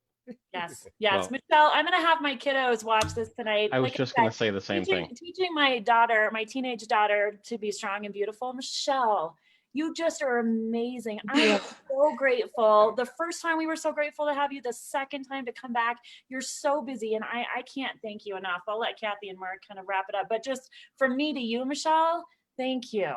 Yes. Well, Michelle, I'm going to have my kiddos watch this tonight. I was just going to say the same thing. Teaching my daughter, my teenage daughter, to be strong and beautiful. Michelle, you just are amazing. I am so grateful. The first time we were so grateful to have you. The second time to come back, you're so busy. And I can't thank you enough. I'll let Kathy and Mark kind of wrap it up. But just from me to you, Michelle, thank you.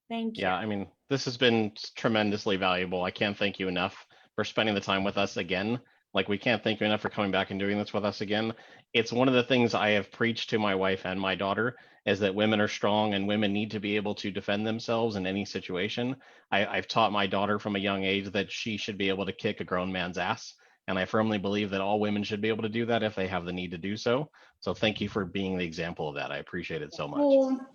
Thank you. Yeah, I mean, this has been tremendously valuable. I can't thank you enough for spending the time with us again. Like, we can't thank you enough for coming back and doing this with us again. It's one of the things I have preached to my wife and my daughter is that women are strong and women need to be able to defend themselves in any situation. I've taught my daughter from a young age that she should be able to kick a grown man's ass. And I firmly believe that all women should be able to do that if they have the need to do so. So thank you for being the example of that. I appreciate it so much. Well,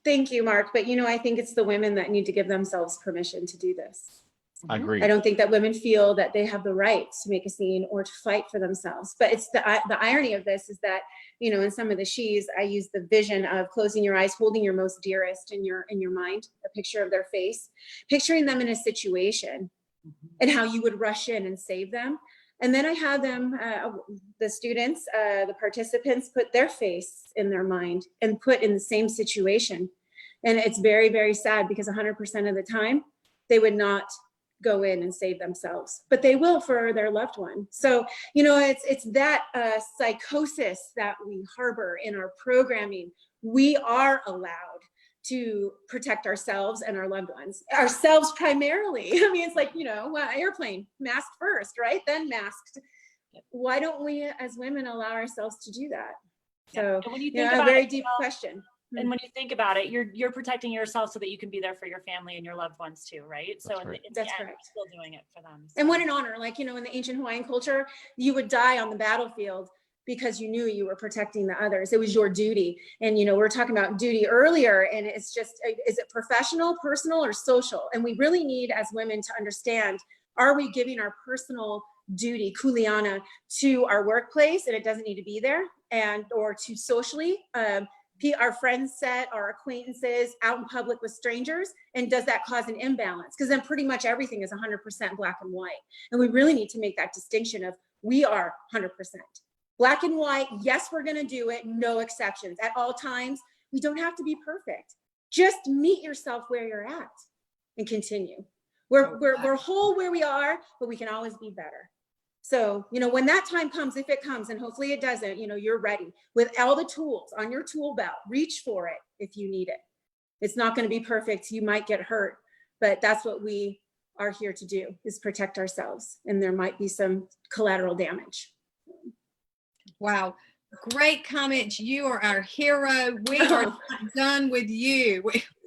thank you, Mark. But I think it's the women that need to give themselves permission to do this. I agree. I don't think that women feel that they have the right to make a scene or to fight for themselves. But it's the irony of this is that, in some of the she's, I use the vision of closing your eyes, holding your most dearest in your mind, a picture of their face, picturing them in a situation and how you would rush in and save them. And then I have them, the students, the participants, put their face in their mind and put in the same situation. And it's very, very sad because 100% of the time they would not go in and save themselves, but they will for their loved one. So, it's that psychosis that we harbor in our programming. We are allowed to protect ourselves and our loved ones, ourselves primarily. I mean, it's like, airplane, masked first, right? Then masked. Why don't we as women allow ourselves to do that? So, when you think a very deep question. And when you think about it, you're protecting yourself so that you can be there for your family and your loved ones too, right? So That's correct. You're still doing it for them. So. And what an honor, like, in the ancient Hawaiian culture, you would die on the battlefield because you knew you were protecting the others. It was your duty. And, we were talking about duty earlier, and it's just, is it professional, personal, or social? And we really need as women to understand, are we giving our personal duty, kuleana, to our workplace, and it doesn't need to be there, and or to socially, our friends set, our acquaintances, out in public with strangers, and does that cause an imbalance? Because then pretty much everything is 100% black and white, and we really need to make that distinction of we are 100% black and white. Yes, we're going to do it, no exceptions at all times. We don't have to be perfect. Just meet yourself where you're at and continue. We're whole where we are, but we can always be better. So, you know, when that time comes, if it comes, and hopefully it doesn't, you know, you're ready with all the tools on your tool belt. Reach for it if you need it. It's not going to be perfect. You might get hurt, but that's what we are here to do, is protect ourselves. And there might be some collateral damage. Wow. Great comments. You are our hero. We are not done with you.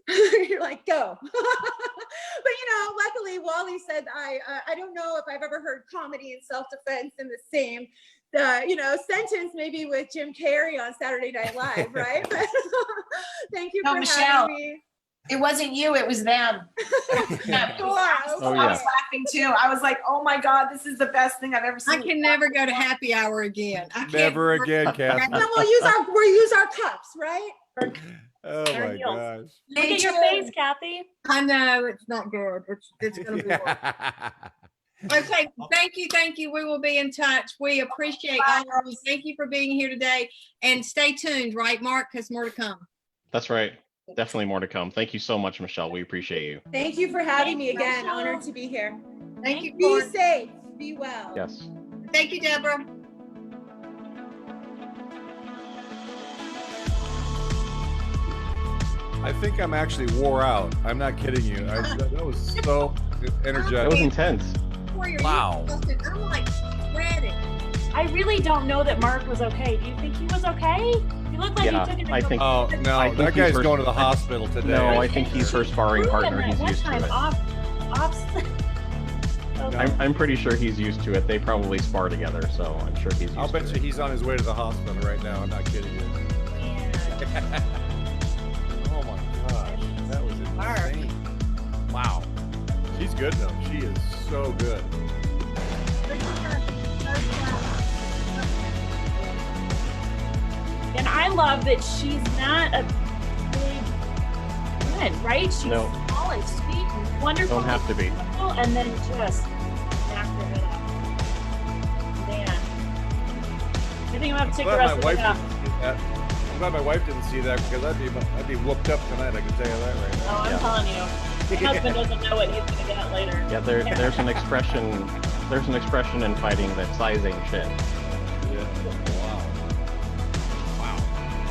You're like, go. But you know, luckily Wally said, I don't know if I've ever heard comedy and self-defense in the same sentence, maybe with Jim Carrey on Saturday Night Live, right? But thank you for Michelle, having me. it wasn't you, it was them. I was laughing too. I was like, oh my God, this is the best thing I've ever seen. I can never go to happy hour again. Never again, Kathy. And then we'll use our cups, right? Oh my gosh. Look at your face, Kathy. I know it's not good. It's gonna be worse. Okay, thank you. We will be in touch. We appreciate all of you. Thank you for being here today, and stay tuned, right, Mark? Because more to come. That's right. Definitely more to come. Thank you so much, Michelle. We appreciate you. Thank you for having me again. Honored to be here. Thank you. Be safe. Be well. Yes. Thank you, Deborah. I think I'm actually wore out. I'm not kidding you. That was so energetic. That was intense. Wow. I'm like sweating. I really don't know that Mark was okay. Do you think he was okay? He looked like Yeah, he took it. I think. Oh no, I think that guy's he's going to the hospital today. No, I think he's her sparring partner. He's used to it. I'm pretty sure he's used to it. They probably spar together, so I'm sure he's used to it. I'll bet you he's on his way to the hospital right now. I'm not kidding you. Oh my gosh, that was insane. Wow. She's good though. She is so good. And I love that she's not a big woman, right? She's small and sweet and wonderful. Don't have to be. And then just knock her head up. Man. I think I'm going to take the rest of it up. I'm glad my wife didn't see that, because I'd be whooped up tonight. I can tell you that right now. Oh, I'm telling you. My husband doesn't know what he's going to get later. Yeah, there's an expression. There's an expression in fighting that size ain't shit. Yeah. Wow.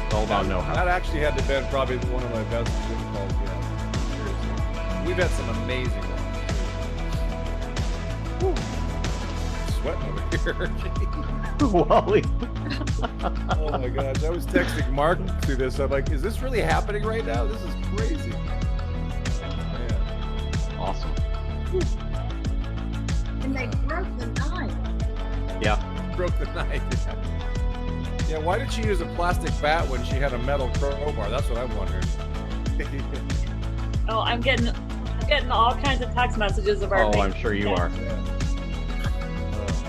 It's all about know-how. That actually had to have been probably one of my best Zoom calls yet. Seriously. We've had some amazing ones. Sweating over here. Wally. Oh my gosh. I was texting Mark through this. I'm like, is this really happening right now? This is crazy. Man. Awesome. And they broke the knife. Yeah. Broke the knife. Yeah, why did she use a plastic bat when she had a metal crowbar? That's what I'm wondering. Oh, I'm getting all kinds of text messages of our I'm sure you are.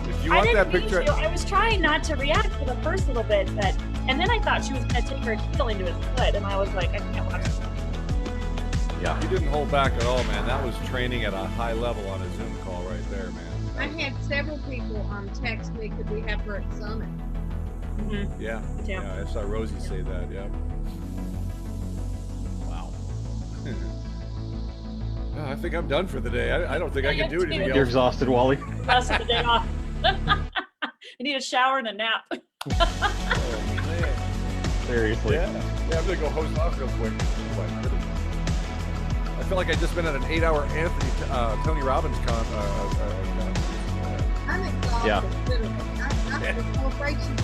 If you want that picture, I was trying not to react for the first little bit, and then I thought she was going to take her heel into his foot, and I was like, I can't watch it. Yeah. you didn't hold back at all, man. That was training at a high level on a Zoom call right there, man. I had several people text me, could we have her at Summit? Mm-hmm. Yeah. I saw Rosie say that. Yeah. Wow. I think I'm done for the day. I don't think I can do anything else. You're exhausted, Wally. Rest of the day off. You need a shower and a nap. Oh, man. Seriously. Yeah, I'm gonna go host off real quick. I feel like I just been at an 8-hour Tony Robbins con. I'm exhausted. Yeah.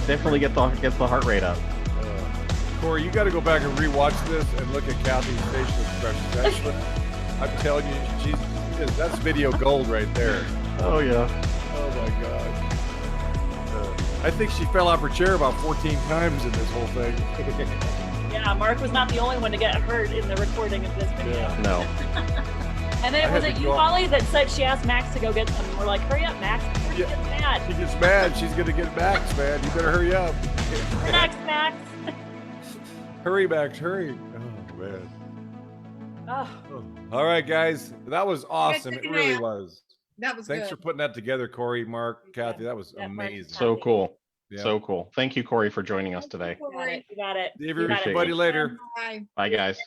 Definitely get the heart rate up. Corey, you got to go back and rewatch this and look at Kathy's facial expressions. I'm telling you, that's video gold right there. Oh yeah. Oh my God. I think she fell off her chair about 14 times in this whole thing. Yeah, Mark was not the only one to get hurt in the recording of this video. Yeah. No. And then was it you, Holly, that said she asked Max to go get some? We're like, hurry up, Max. She gets mad. She gets mad. She's gonna get Max, man. You better hurry up. Max. Hurry, Max, hurry. Oh, man. Oh. All right, guys. That was awesome. It really was. That was Thanks good. for putting that together, Corey, Mark, Kathy. That was amazing. So cool. Yeah. So cool. Thank you, Corey, for joining us today. You got it. See You got it. everybody later. Bye. Bye, guys.